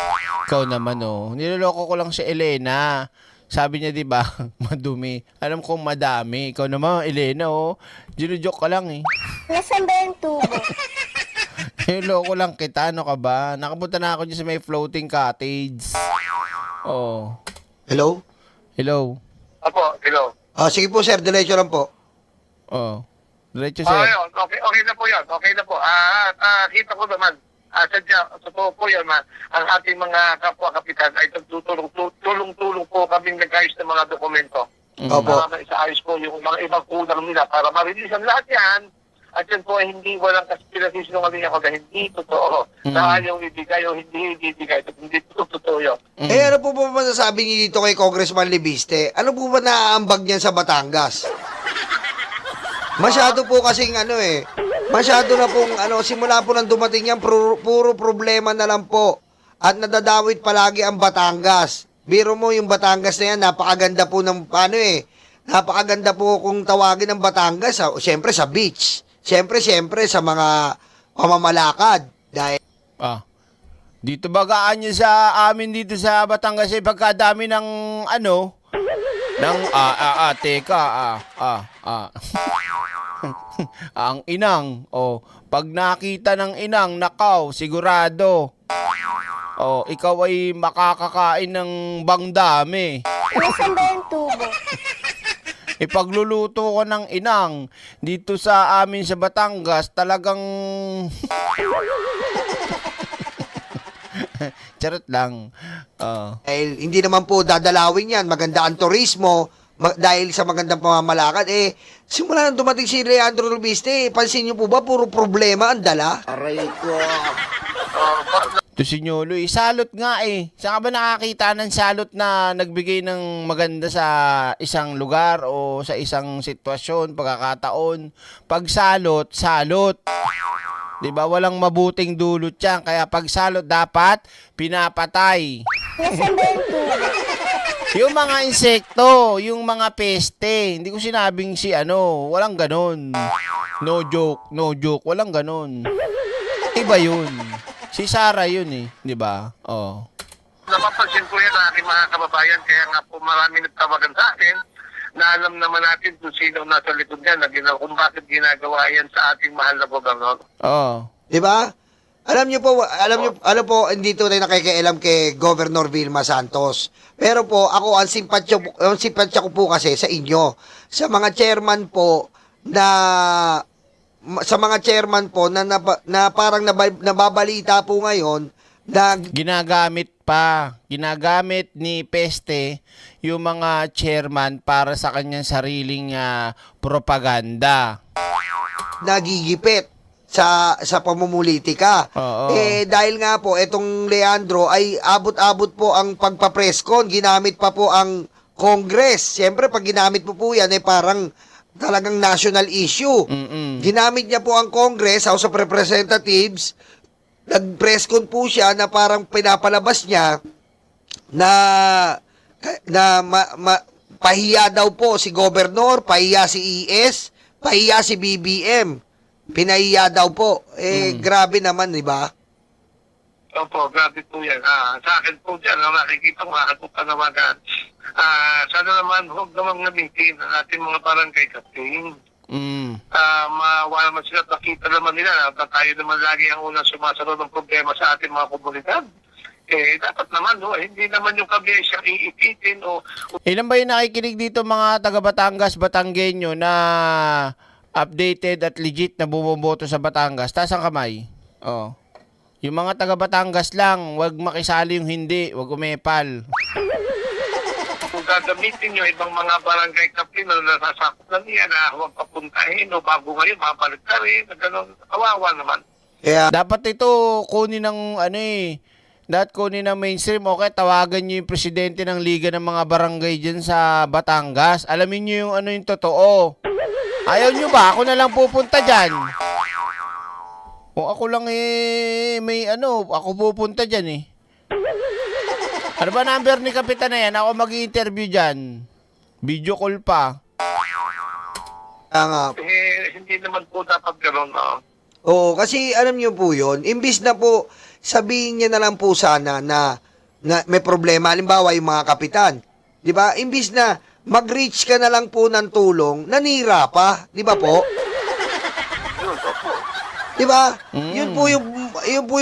A: Ikaw naman, oh. Niloloko ko lang si Elena. Sabi niya, di ba, madumi. Alam kong madami. Ikaw naman, Elena, oh. Ginujoke ka lang, eh.
B: Nasaan ba yung tubo?
A: Niloloko lang kita, ano ka ba? Nakapunta na ako dyan sa may floating cottage. Oh.
E: Hello?
A: Hello.
F: Opo, hello.
E: Sige po, sir. Diretso lang po.
A: Oh. Diretso, sir.
F: Yun. Okay na po yan. Okay na po. Kita ko naman. Sadya, totoo po yan, ang ating mga kapwa-kapitan ay tulong-tulong po kaming nag-ayos ng mga dokumento.
E: Opo.
F: Para maisaayos po yung mga ibang kulang nila para marilisan lahat yan At yan po ay hindi walang kaspirasinungaling ako na hindi totoo. Na ayaw ibigay o hindi ibigay. Hindi totoo yun.
E: Ano po ba masasabi niyo dito kay Congressman Libiste? Ano po ba naaambag niyan sa Batangas? Masyado po kasing masyado na pong simula po nang dumating yan, puro problema na lang po. At nadadawit palagi ang Batangas. Biro mo yung Batangas na yan, napakaganda po ng napakaganda po kung tawagin ng Batangas. Siyempre sa beach. Siyempre sa mga pamamalakad. Dahil
A: Dito bagaan nyo sa amin dito sa Batangas ay pagkadami ng ang inang. Pag nakita ng inang, nakaw, sigurado. Ikaw ay makakakain ng bangdami.
B: Nasaan ba yung tubo?
A: Ipagluluto ko ng inang dito sa amin sa Batangas, talagang charot lang.
E: dahil hindi naman po dadalawin yan. Maganda ang turismo. Dahil sa magandang pamamalakad. Simula nang dumating si Leandro Lubiste, pansin niyo po ba, puro problema ang dala?
A: To si Nyolo, salot nga Saan ka ba nakakita ng salot na nagbigay ng maganda sa isang lugar o sa isang sitwasyon, pagkakataon? Pag salot. Diba? Walang mabuting dulot yan. Kaya pag salot, dapat pinapatay.
B: Nasaan ba yung tubo?
A: Yung mga insekto, yung mga peste. Hindi ko sinabing walang ganon. No joke, walang ganon. Iba yun. Si Sarah yun di ba?
F: Napapansin ko yan aking mga kababayan, kaya nga po marami nagtawagan sa akin na alam naman natin kung sino nasa likod niya, kung bakit ginagawa yan sa ating mahal na gobernador.
E: Di ba? Alam niyo po, hindi tayo nakikialam kay Governor Vilma Santos. Pero po, ako, ang simpatsya ko po kasi sa inyo. Sa mga chairman po na parang nababalita po ngayon na ginagamit ni Peste yung mga chairman para sa kanyang sariling propaganda. Nagigipit sa pamumulitika. Dahil nga po etong Leandro ay abot-abot po ang pagpa-presscon, ginamit pa po ang Congress. Siyempre pag ginamit po yan parang talagang national issue. Ginamit niya po ang Congress, House of Representatives. Nag-presscon po siya na parang pinapalabas niya na pahiya daw po si Governor, pahiya si ES, pahiya si BBM. Pinahiya daw po. Grabe naman, di ba?
F: Opo, grabe po yan. Sa akin po dyan, nakikita ko akin po panawagan. Sana naman, huwag namang namitin ang ating mga barangay captain. Mawa naman sila, nakita naman nila na tayo naman lagi ang unang sumasagot ng problema sa ating mga komunidad. Dapat naman, hindi naman yung kabiya siyang iipitin
A: Ilan ba yung nakikinig dito mga taga Batangas, Batanggenyo na updated at legit na bumoboto sa Batangas? Taas ang kamay. Yung mga taga Batangas lang, wag makisali yung hindi, wag umepal.
F: Kung gagamitin nyo ibang mga barangay captain na nasasakot na niya na huwag papuntahin o bago ngayon, mapalik ka rin, gano'n, kawawa naman.
A: Dapat ito kunin ng dapat kunin ng mainstream. Okay, tawagan nyo yung presidente ng Liga ng mga Barangay dyan sa Batangas. Alamin nyo yung yung totoo. Ayaw nyo ba? Ako na lang pupunta dyan. Kung ako lang ako pupunta dyan Ano ba number ni Kapitan na yan? Ako mag-i-interview dyan. Video call pa.
F: Hindi naman po dapat gano'n,
E: kasi alam nyo po yun, imbis na po sabihin niya na lang po sana na may problema, halimbawa yung mga kapitan. Di ba? Imbis na mag-reach ka na lang po ng tulong, nanira pa. Di ba po? Di ba? Yun po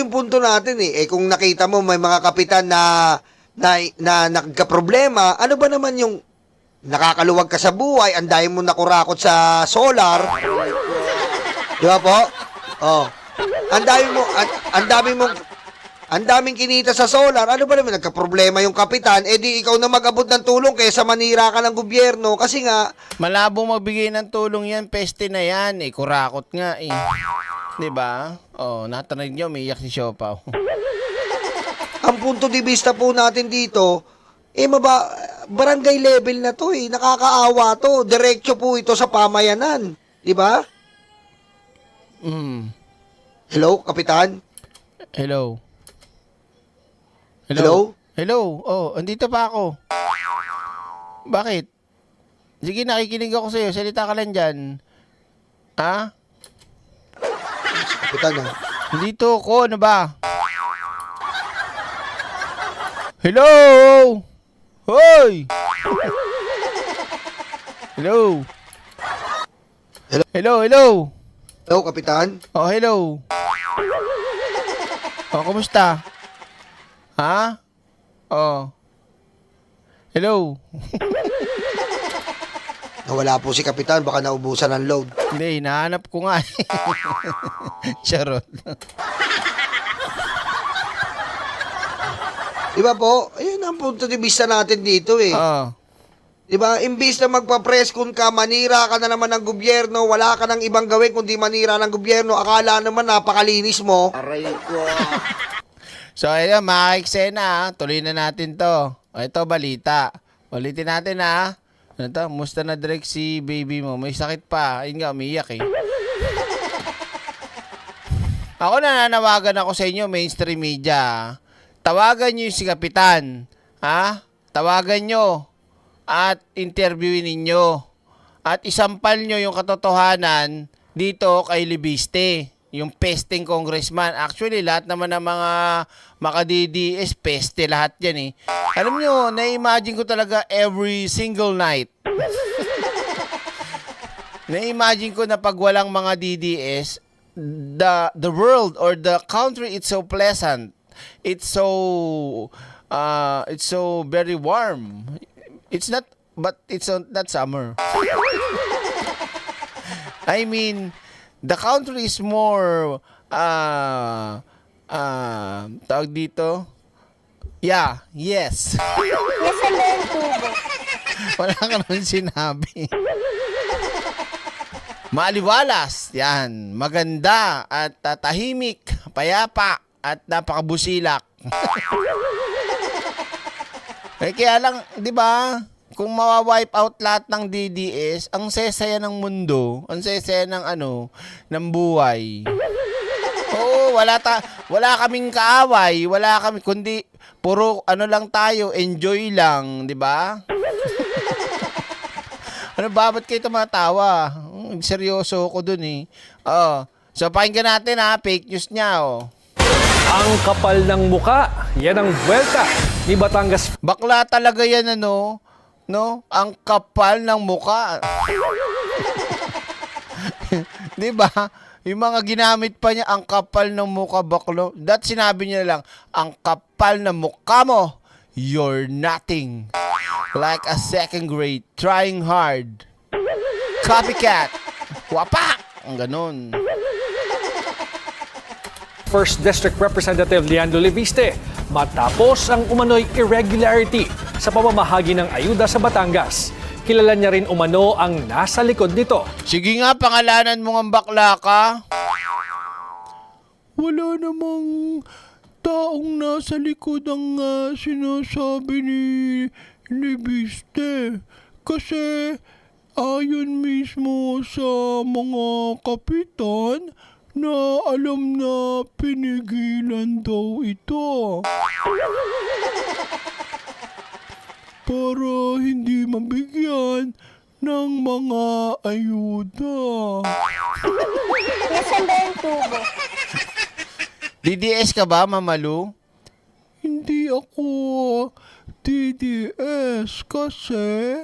E: yung punto natin kung nakita mo may mga kapitan na nagka-problema, ano ba naman yung nakakaluwag ka sa buhay, ang dami mo nakurakot sa solar. Di ba po? Ang dami mo ang daming kinita sa solar, ano ba naman, nagka-problema yung kapitan, di ikaw na mag-abot ng tulong kaysa manira ka ng gobyerno kasi nga,
A: Malabo magbigay ng tulong yan, peste na yan. Kurakot nga eh. Diba? Natarinig nyo, umiiyak si Siopaw.
E: ang punto de vista po natin dito, barangay level na to nakakaawa to, diretso po ito sa pamayanan, di ba? Hello, kapitan?
A: Hello?
E: Hello?
A: Hello? Andito pa ako. Bakit? Sige, nakikinig ako sa'yo. Salita ka lang dyan. Ha?
E: Kapitan,
A: Dito ako, ano ba? Hello? Hoy! Hello?
E: Hello?
A: Hello, hello?
E: Hello, kapitan?
A: Hello? Kumusta? Ha? Hello?
E: Nawala po si kapitan, baka naubusan ng load.
A: Hindi, hinahanap ko nga. Charot.
E: Diba po? Ayun ang punto de vista natin dito Diba? Imbis na magpa-press kung ka, manira ka na naman ng gobyerno, wala ka ng ibang gawin kundi manira ng gobyerno, akala naman napakalinis mo. Aray ko.
A: So, ayun, mga eksena, tuloy na natin to. Ito, balita. Ulitin natin, ha? Ano to? Musta na direct si baby mo? May sakit pa. Ayun nga, umiiyak eh. Ako nananawagan ako sa inyo, mainstream media. Tawagan nyo yung si Kapitan. Ha? Tawagan nyo. At interviewin ninyo. At isampal nyo yung katotohanan dito kay Libiste. Yung pesting congressman. Actually, lahat naman ng mga maka-DDS, peste lahat yan eh. Alam nyo, na-imagine ko talaga every single night. Na-imagine ko na pag walang mga DDS, the world or the country, it's so pleasant. It's so very warm. It's not, but it's not summer. I mean, the country is more, tawag dito? Yeah, yes.
B: Yes, ang dahil tubo.
A: Wala ka naman sinabi. Maaliwalas, yan. Maganda at tahimik, payapa at napakabusilak. Kaya lang, di ba? Kung mawa-wipe out lahat ng DDS, ang sesaya ng mundo, ang sesaya ng ng buhay. Oo, wala kaming kaaway, wala kami kundi puro lang tayo, enjoy lang, di ba? Ba't kayo tumatawa? Seryoso ko dun eh. So pakinggan natin fake news niya
D: Ang kapal ng muka, yan ang buwelta ni Batangas.
A: Bakla talaga yan no? Ang kapal ng muka. 'Di ba? Yung mga ginamit pa niya, ang kapal ng muka, baklo. That sinabi niya lang, ang kapal ng mukha mo, you're nothing. Like a second grade, trying hard. Copycat. Wapak! Ang ganun.
D: First District Representative Leandro Leviste matapos ang umano'y irregularity sa pamamahagi ng ayuda sa Batangas. Kilala niya rin umano ang nasa likod nito.
A: Sige nga, pangalanan mo ng bakla ka. Wala namang taong nasa likod ang sinasabi ni Leviste. Kasi ayon mismo sa mga kapitan na alam na pinigilan daw ito. Para hindi mabigyan ng mga ayuda.
B: Yes, ang dahil tubo.
A: DDS ka ba, Mamalu?
G: Hindi ako DDS kasi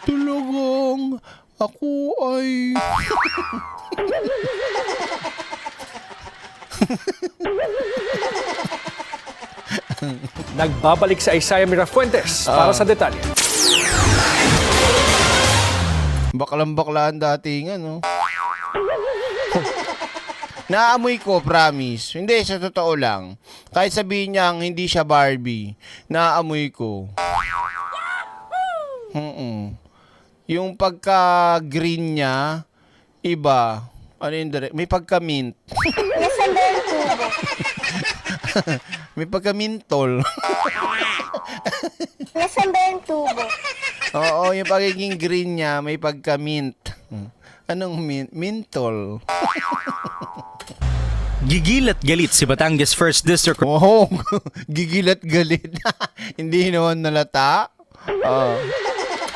G: talagang ako ay
D: Nagbabalik sa Isaiah Mirafuentes para sa detalye.
A: Baklang-baklaan dating Naamoy ko, promise. Hindi, sa totoo lang. Kahit sabihin niyang hindi siya Barbie, naamoy ko. Yung pagka-green niya, iba. Ano yung may pagka-mint.
B: Nasaan ba yung tubo?
A: May pagka-mintol.
B: Nasaan ba yung tubo?
A: Oo, yung pagiging green niya, may pagka-mint. Anong mint? Mintol.
H: Gigil at galit si Batangas 1st District
A: Oo, gigilat galit. Hindi naman nalata.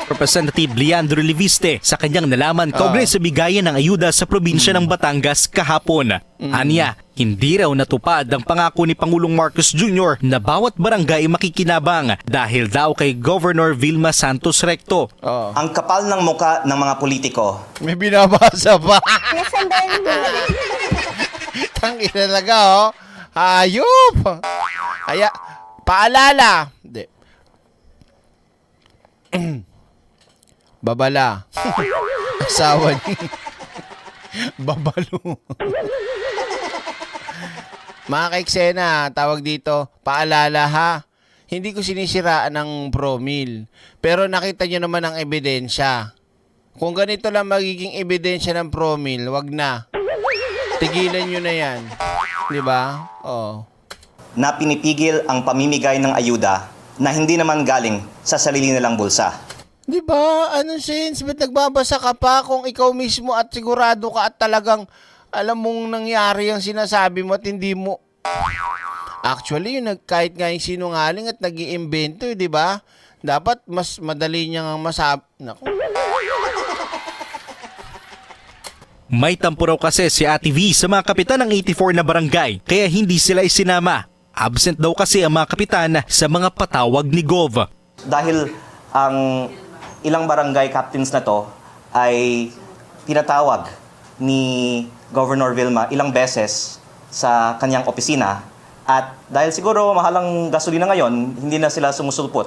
H: Representative Leandro Leviste sa kanyang nalaman kaugnay sa bigayan ng ayuda sa probinsya ng Batangas kahapon. Anya, hindi raw natupad ang pangako ni Pangulong Marcos Jr. na bawat barangay makikinabang dahil daw kay Governor Vilma Santos Recto.
C: Ang kapal ng muka ng mga politiko.
A: May binabasa pa.
B: Nasaan ba yung tubo?
A: Tangina talaga, oh. Hayop. Kaya, paalala. Hindi. Babala. Asawa ni Babalo. Mga kaiksena, tawag dito, paalala ha. Hindi ko sinisiraan ng promil. Pero nakita nyo naman ang ebidensya. Kung ganito lang magiging ebidensya ng promil, wag na. Tigilan nyo na yan. Di ba? Oo.
C: Na pinipigil ang pamimigay ng ayuda na hindi naman galing sa sarili nilang bulsa.
A: Di ba? Anong sense? Ba't nagbabasa ka pa kung ikaw mismo at sigurado ka at talagang alam mong nangyari ang sinasabi mo at hindi mo... Actually, kahit nga yung sinungaling at nag-iimbento, di ba? Dapat mas madali niyang masabi... Naku.
H: May tampo raw kasi si Ate V sa mga kapitan ng 84 na barangay kaya hindi sila isinama. Absent daw kasi ang mga kapitan sa mga patawag ni Gov.
C: Dahil ang ilang barangay captains na to ay pinatawag ni Governor Vilma ilang beses sa kanyang opisina at dahil siguro mahalang gasolina ngayon, hindi na sila sumusulpot.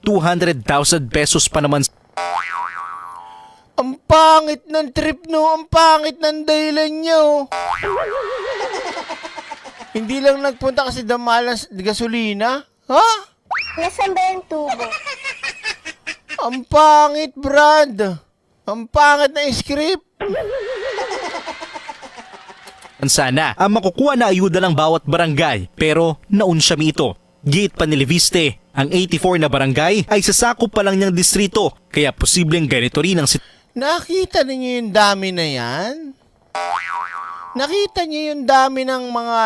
H: 200,000 pesos pa naman.
A: Ang pangit ng trip, no? Ang pangit ng dahilan niyo. Hindi lang nagpunta kasi damalas gasolina. Ha?
B: Nasaan ba yung tubo?
A: Ang pangit, Brad. Ang pangit na script.
H: Sana ang makukuha na ayuda ng bawat barangay pero naunsyami ito. Giit pa ni Leviste, ang 84 na barangay ay sasakop pa lang niyang distrito kaya posibleng ganito rin ang
A: Nakita niyo yung dami na yan? Nakita niyo yung dami ng mga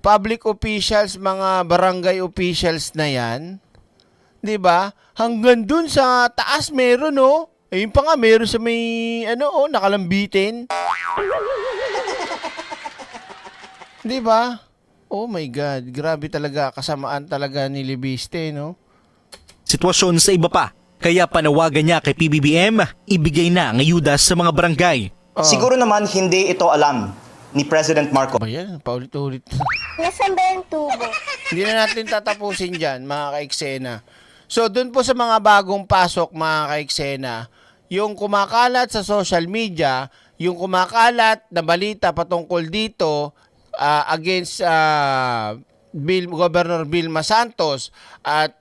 A: public officials, mga barangay officials na yan? 'Di ba? Hanggang dun sa taas meron, oh. Ayun pa nga, meron sa may, nakalambitin. 'Di ba? Oh my God, grabe talaga, kasamaan talaga ni Leviste, no?
H: sitwasyon sa iba pa. Kaya panawagan niya kay PBBM, ibigay na ang ayuda sa mga barangay.
C: Siguro naman hindi ito alam ni President Marcos.
A: Ba yan? Paulit-ulit.
B: Nasaan ba yung tubo?
A: Hindi na natin tatapusin dyan, mga kaiksena. So, dun po sa mga bagong pasok, mga kaiksena, yung kumakalat sa social media, yung kumakalat na balita patungkol dito against Governor Vilma Santos at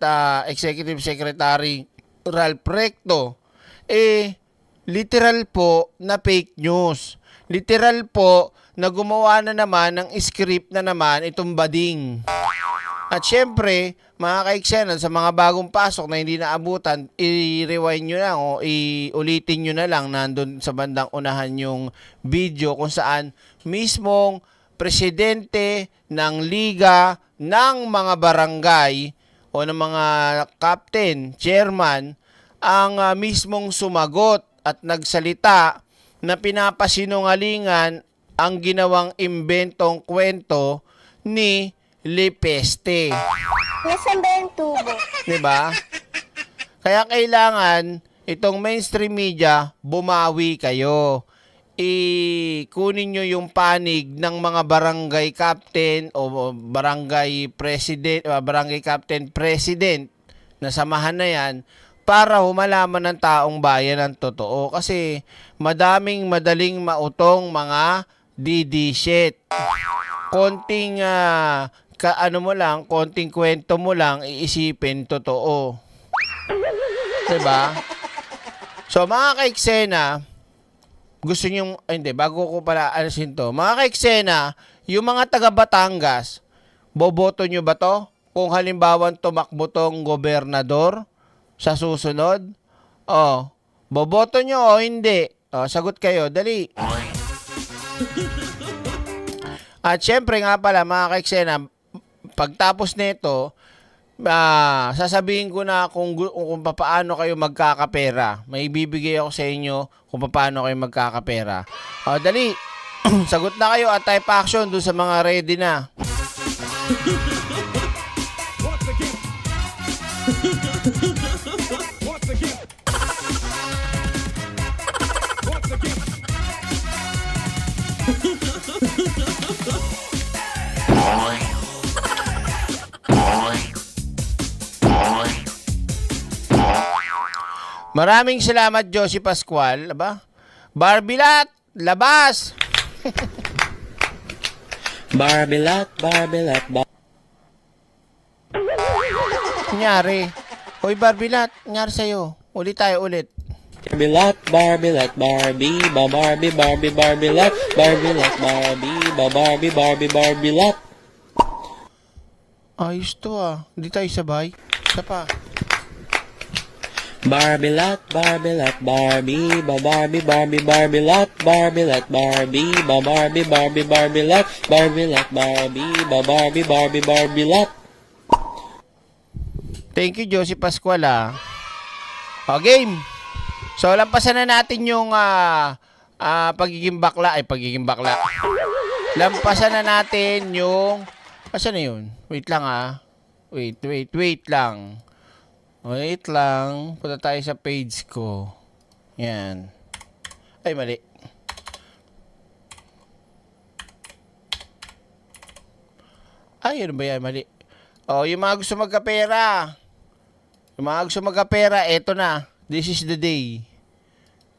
A: Executive Secretary Ralph Recto, literal po na fake news. Literal po na gumawa na naman ng script na naman itong bading. At syempre, mga kaiksenan, sa mga bagong pasok na hindi naabutan, i-rewind nyo lang o iulitin nyo na lang nandun sa bandang unahan yung video kung saan mismong presidente ng liga ng mga barangay o ng mga captain, chairman, ang mismong sumagot at nagsalita na pinapasinungalingan ang ginawang imbentong kwento ni Leviste.
B: Nasaan ba yung tubo?
A: Diba? Kaya kailangan itong mainstream media, bumawi kayo. Kunin nyo yung panig ng mga barangay captain o barangay president, barangay captain president na samahan na yan para humalaman ng taong bayan ng totoo. Kasi madaling mautong mga DD shit. Konting konting kwento mo lang, iisipin totoo. Diba? So, mga ka-eksena, gusto nyo, hindi, bago ko pala alasin to. Mga ka-eksena, yung mga taga Batangas, boboto nyo ba to? Kung halimbawa tumakbo tong gobernador sa susunod? Boboto nyo o hindi? Sagot kayo, dali. At syempre nga pala, mga ka-eksena, pagtapos nito, sasabihin ko na kung paano kayo magkakapera. May bibigay ako sa inyo kung paano kayo magkakapera. Dali. Sagot na kayo at type action doon sa mga ready na. Maraming salamat, Josie Pascual. Aba? Barbilat, labas!
I: Barbilat.
A: Nangyari. Hoy, Barbilat, nangyari sa'yo. Ulit tayo, ulit.
I: Barbilat, Barbie, Barbilat, Barbilat.
A: Ayos to Hindi tayo sabay. Isa pa.
I: Barbilat, Barbie, Barbilat, Barbilat, Barbilat.
A: Thank you, Josie Pascual, game. So, lampasan na natin yung pagiging bakla. Lampasan na natin yung... Asan na yun? Wait lang, Wait lang. Wait lang. Punta tayo sa page ko. Yan. Ay, mali. Ay, ano ba yan? Mali. Yung mga gusto magkapera. Eto na. This is the day.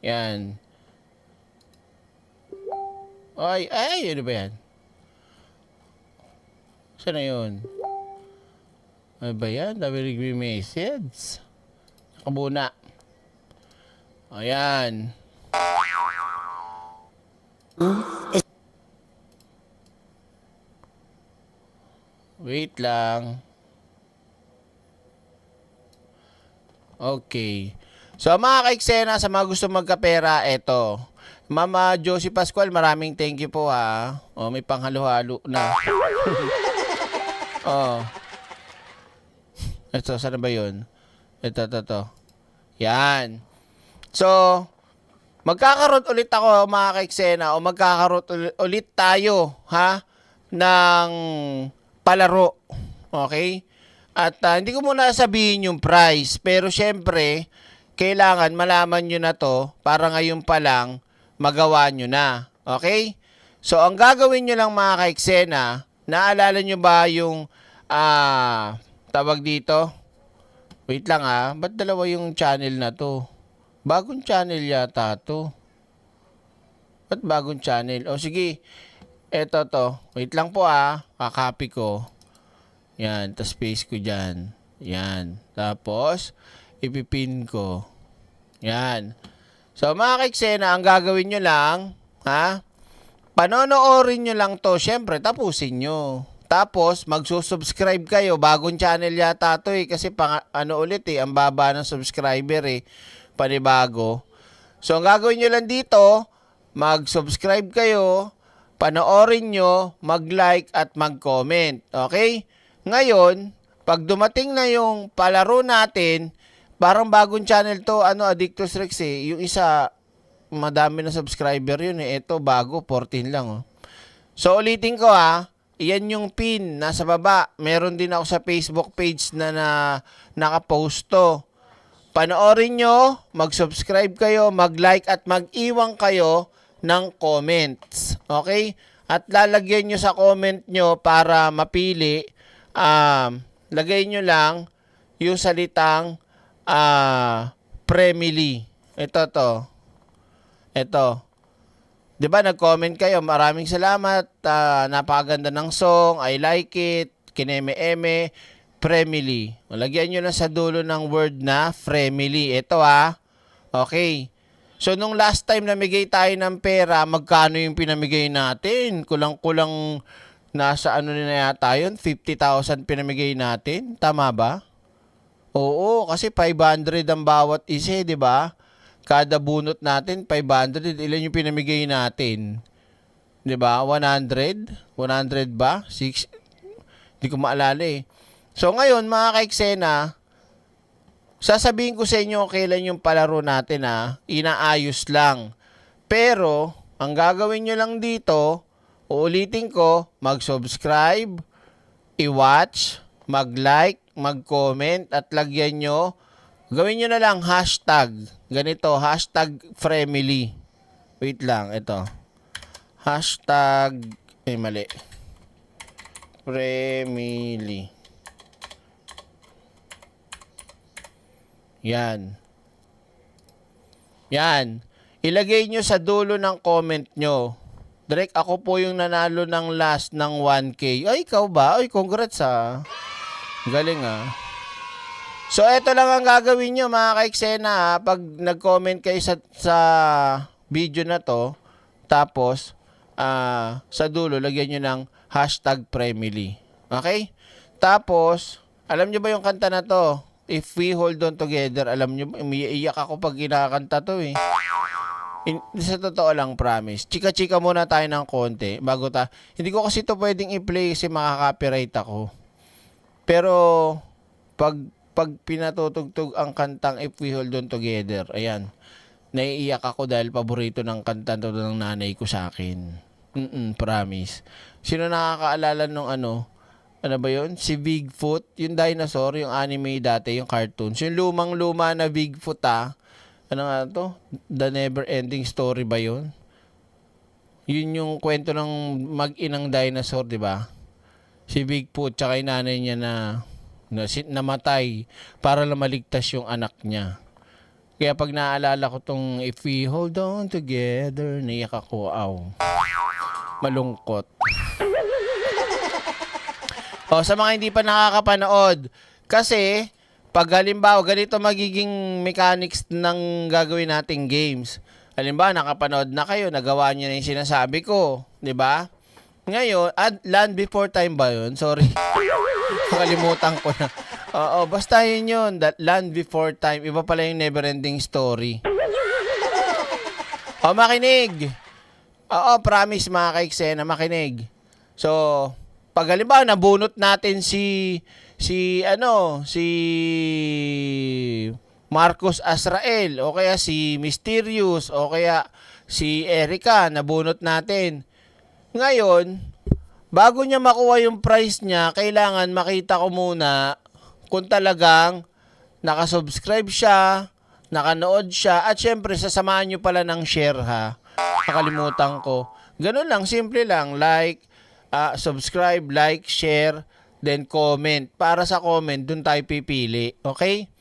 A: Yan. Ay, ano ba yan? Saan na yun? Ano ba yan? Dami nagme-message. Nakabuna. Ayan. Wait lang. Okay. So, mga ka-eksena, sa mga gusto magkapera, eto. Mama Josie Pascual, maraming thank you po may panghalo-halo na. Ito, saan ba yun? Ito. Yan. So, magkakaroon ulit ako, mga ka-eksena, o magkakaroon ulit tayo, ng palaro. Okay? At hindi ko muna sabihin yung price, pero syempre, kailangan malaman nyo na to para ngayon pa lang magawa nyo na. Okay? So, ang gagawin nyo lang, mga ka-eksena, naalala nyo ba yung tawag dito? Wait lang ba't dalawa yung channel na to? Bagong channel yata to. Ba't bagong channel? Sige. Eto to. Wait lang po kakopy ko. Yan. Tapos paste ko dyan. Yan. Tapos, ipipin ko. Yan. So, mga ka-eksena, ang gagawin nyo lang, panonoorin nyo lang to. Siyempre, tapusin nyo. Tapos, magsusubscribe kayo. Bagong channel yata to kasi ang baba ng subscriber panibago. So, ang gagawin nyo lang dito, mag-subscribe kayo, panoorin nyo, mag-like at mag-comment. Okay? Ngayon, pag dumating na yung palaro natin, parang bagong channel to, Addictus Rex Yung isa, madami na subscriber yun Ito, bago, 14 lang So, ulitin ko Yan yung pin, nasa baba. Meron din ako sa Facebook page na nakapost to. Panoorin nyo, mag-subscribe kayo, mag-like at mag-iwan kayo ng comments. Okay? At lalagyan nyo sa comment nyo para mapili, lagay nyo lang yung salitang Premily. Ito. 'Di ba, nag-comment kayo, maraming salamat, napakaganda ng song, I like it, kineme-eme, Fremily. Lagyan nyo na sa dulo ng word na Fremily. Ito okay. So, nung last time namigay tayo ng pera, magkano yung pinamigay natin? Kulang-kulang nasa ano na yata yun? 50,000 pinamigay natin. Tama ba? Oo, kasi 500 ang bawat isa, di ba? Kada bunot natin, 500. Ilan yung pinamigay natin? Di ba? 100? 100 ba? 6? Di ko maalala eh. So ngayon, mga kaiksena, sasabihin ko sa inyo kailan yung palaro natin inaayos lang. Pero, ang gagawin nyo lang dito, uulitin ko, mag-subscribe, i-watch, mag-like, mag-comment, at lagyan nyo, gawin nyo na lang hashtag, ganito, hashtag Fremily. Wait lang, ito. Hashtag, mali. Fremily. Yan. Yan. Ilagay nyo sa dulo ng comment nyo. Direk, ako po yung nanalo ng last ng 1K. Ay, ikaw ba? Ay, congrats Galing So, eto lang ang gagawin nyo, mga kaiksena pag nag-comment kayo sa video na to, tapos, sa dulo, lagyan nyo ng hashtag Fremily. Okay? Tapos, alam nyo ba yung kanta na to? If we hold on together, alam nyo, umiiyak ako pag kinakanta to sa totoo lang, promise. Chika-chika muna tayo ng konti bago hindi ko kasi to pwedeng i-play kasi makaka-copyright ako. Pero pag pinatutugtog ang kantang If We Hold On Together, ayan, naiiyak ako dahil paborito ng kanta to ng nanay ko sa akin. Promise. Sino nakakaalala nung ano ba yun? Si Bigfoot, yung dinosaur, yung anime dati, yung cartoons. Yung lumang-luma na Bigfoot Ano nga to? The Never Ending Story ba yun? Yun yung kwento ng mag-inang dinosaur, di ba? Si Bigfoot, tsaka yung nanay niya na namatay para lang maligtas yung anak niya. Kaya pag naaalala ko tong If We Hold On Together, naiyak ako, malungkot. Sa mga hindi pa nakakapanood, kasi pag halimbawa ganito magiging mechanics ng gagawin nating games. Halimbawa nakapanood na kayo, nagawa niyo na yung sinasabi ko, 'di ba? Ngayon, Land Before Time ba 'yun? Sorry. Nakalimutan ko na. Basta yun. Land Before Time, iba pala yung Never Ending Story. Makinig. Promise mga kaiksena, makinig. So, pag halimbawa nabunot natin si Marcos Azrael o kaya si Mysterious o kaya si Erica, nabunot natin. Ngayon, bago niya makuha yung prize niya, kailangan makita ko muna kung talagang nakasubscribe siya, nakanood siya, at syempre sasamahan nyo pala ng share Nakalimutan ko. Ganun lang, simple lang. Like, subscribe, like, share, then comment. Para sa comment, dun tayo pipili. Okay?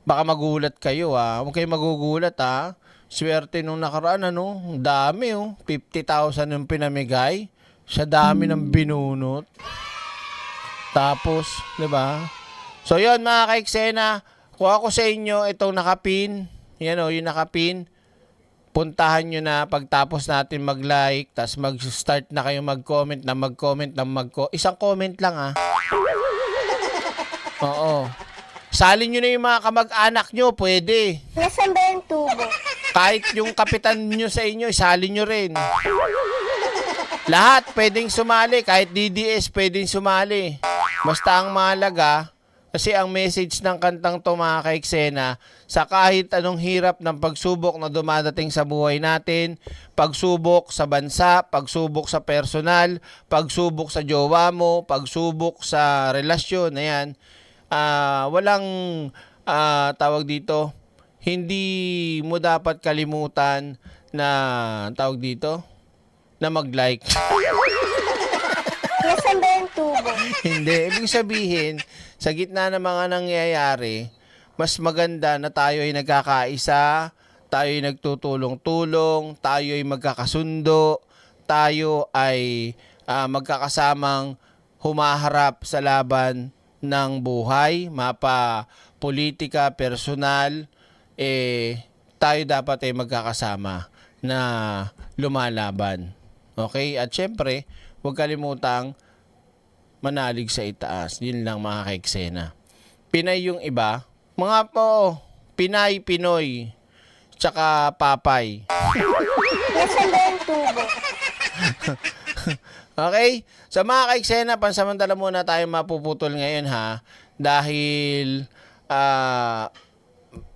A: Baka magulat kayo Huwag kayo magugulat Swerte nung nakaraan dami 50,000 yung pinamigay. Sa dami ng binunot. Tapos, 'di ba? So 'yon mga kaiksena, kuha ko sa inyo itong nakapin. Yan yung nakapin. Puntahan nyo na pagtapos natin mag-like, tas mag-start na kayo mag-comment. Isang comment lang Oo. Salin nyo na yung mga kamag-anak nyo, pwede.
B: Nasaan ba yung tubo?
A: Kahit yung kapitan nyo sa inyo, isalin nyo rin. Lahat pwedeng sumali, kahit DDS pwedeng sumali. Basta ang mahalaga, kasi ang message ng kantang to mga kaiksena, sa kahit anong hirap ng pagsubok na dumadating sa buhay natin, pagsubok sa bansa, pagsubok sa personal, pagsubok sa jowa mo, pagsubok sa relasyon, ayan, walang tawag dito, hindi mo dapat kalimutan na tawag dito, na mag-like.
B: Nasaan ba yung tubo?
A: Hindi. Ibig sabihin, sa gitna ng mga nangyayari, mas maganda na tayo ay nagkakaisa, tayo ay nagtutulong-tulong, tayo ay magkakasundo, tayo ay magkakasamang humaharap sa laban ng buhay, mapa politika, personal, tayo dapat ay magkakasama na lumalaban. Okay? At syempre, huwag kalimutang manalig sa itaas. Yun lang mga kaiksena. Pinay yung iba. Mga po, Pinay, Pinoy, tsaka Papay.
B: Nasaan ba yung tubo?
A: Okay? Sa mga kaiksena, pansamantala muna tayo mapuputol ngayon ha. Dahil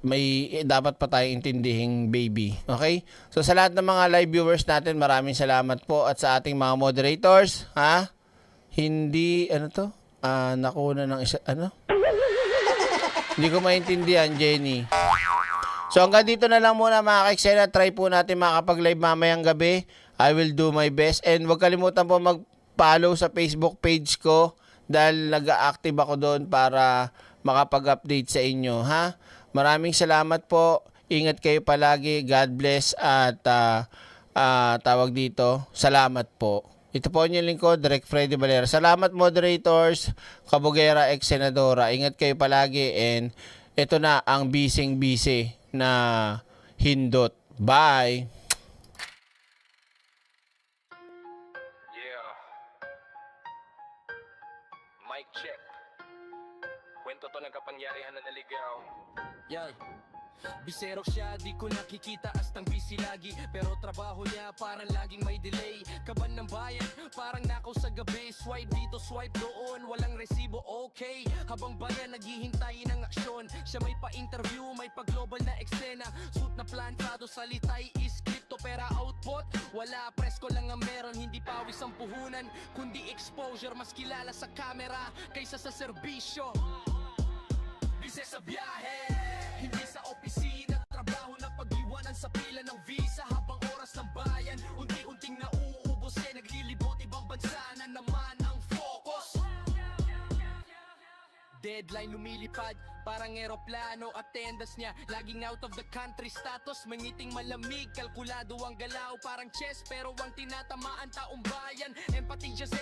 A: may dapat pa tayong intindihing baby. Okay? So sa lahat ng mga live viewers natin, maraming salamat po. At sa ating mga moderators, ha? Hindi, ano to? Nakuna ng isa, ano? Hindi ko maintindihan, Jenny. So hanggang dito na lang muna mga kaiksena. Try po natin makapag-live mamayang gabi. I will do my best. And huwag kalimutan po mag-follow sa Facebook page ko dahil nag-active ako doon para makapag-update sa inyo, ha? Maraming salamat po. Ingat kayo palagi. God bless at tawag dito, salamat po. Ito po yung lingkod, Direk Freddy Valera. Salamat moderators, Kabugera, ex-senadora. Ingat kayo palagi and ito na ang bising-bisi na hindot. Bye!
D: Mic check. Kwento to ng kapangyarihan na naligaw.
J: Yan. Bisero siya, di ko nakikita astang busy lagi. Pero trabaho niya parang laging may delay. Kaban ng bayan, parang nakaw sa gabi. Swipe dito, swipe doon, walang resibo, okay. Habang bayan naghihintay ng aksyon. Siya may pa-interview, may pa-global na eksena. Suit na plantado, salitay is crypto. Pera output, wala, presko lang ang meron. Hindi pawis ang puhunan, kundi exposure. Mas kilala sa camera kaysa sa serbisyo. Bise sa biyahe, hindi sa opisina. Trabaho na pag-iwanan sa pila ng visa. Habang oras ng bayan, unti-unting nauubos. Naglilibot ibang bansa na naman ang focus. Deadline lumilipad, parang eroplano. Attendance niya, laging out of the country status. Mangiting malamig, kalkulado ang galaw. Parang chess, pero ang tinatamaan taong bayan. Empathy just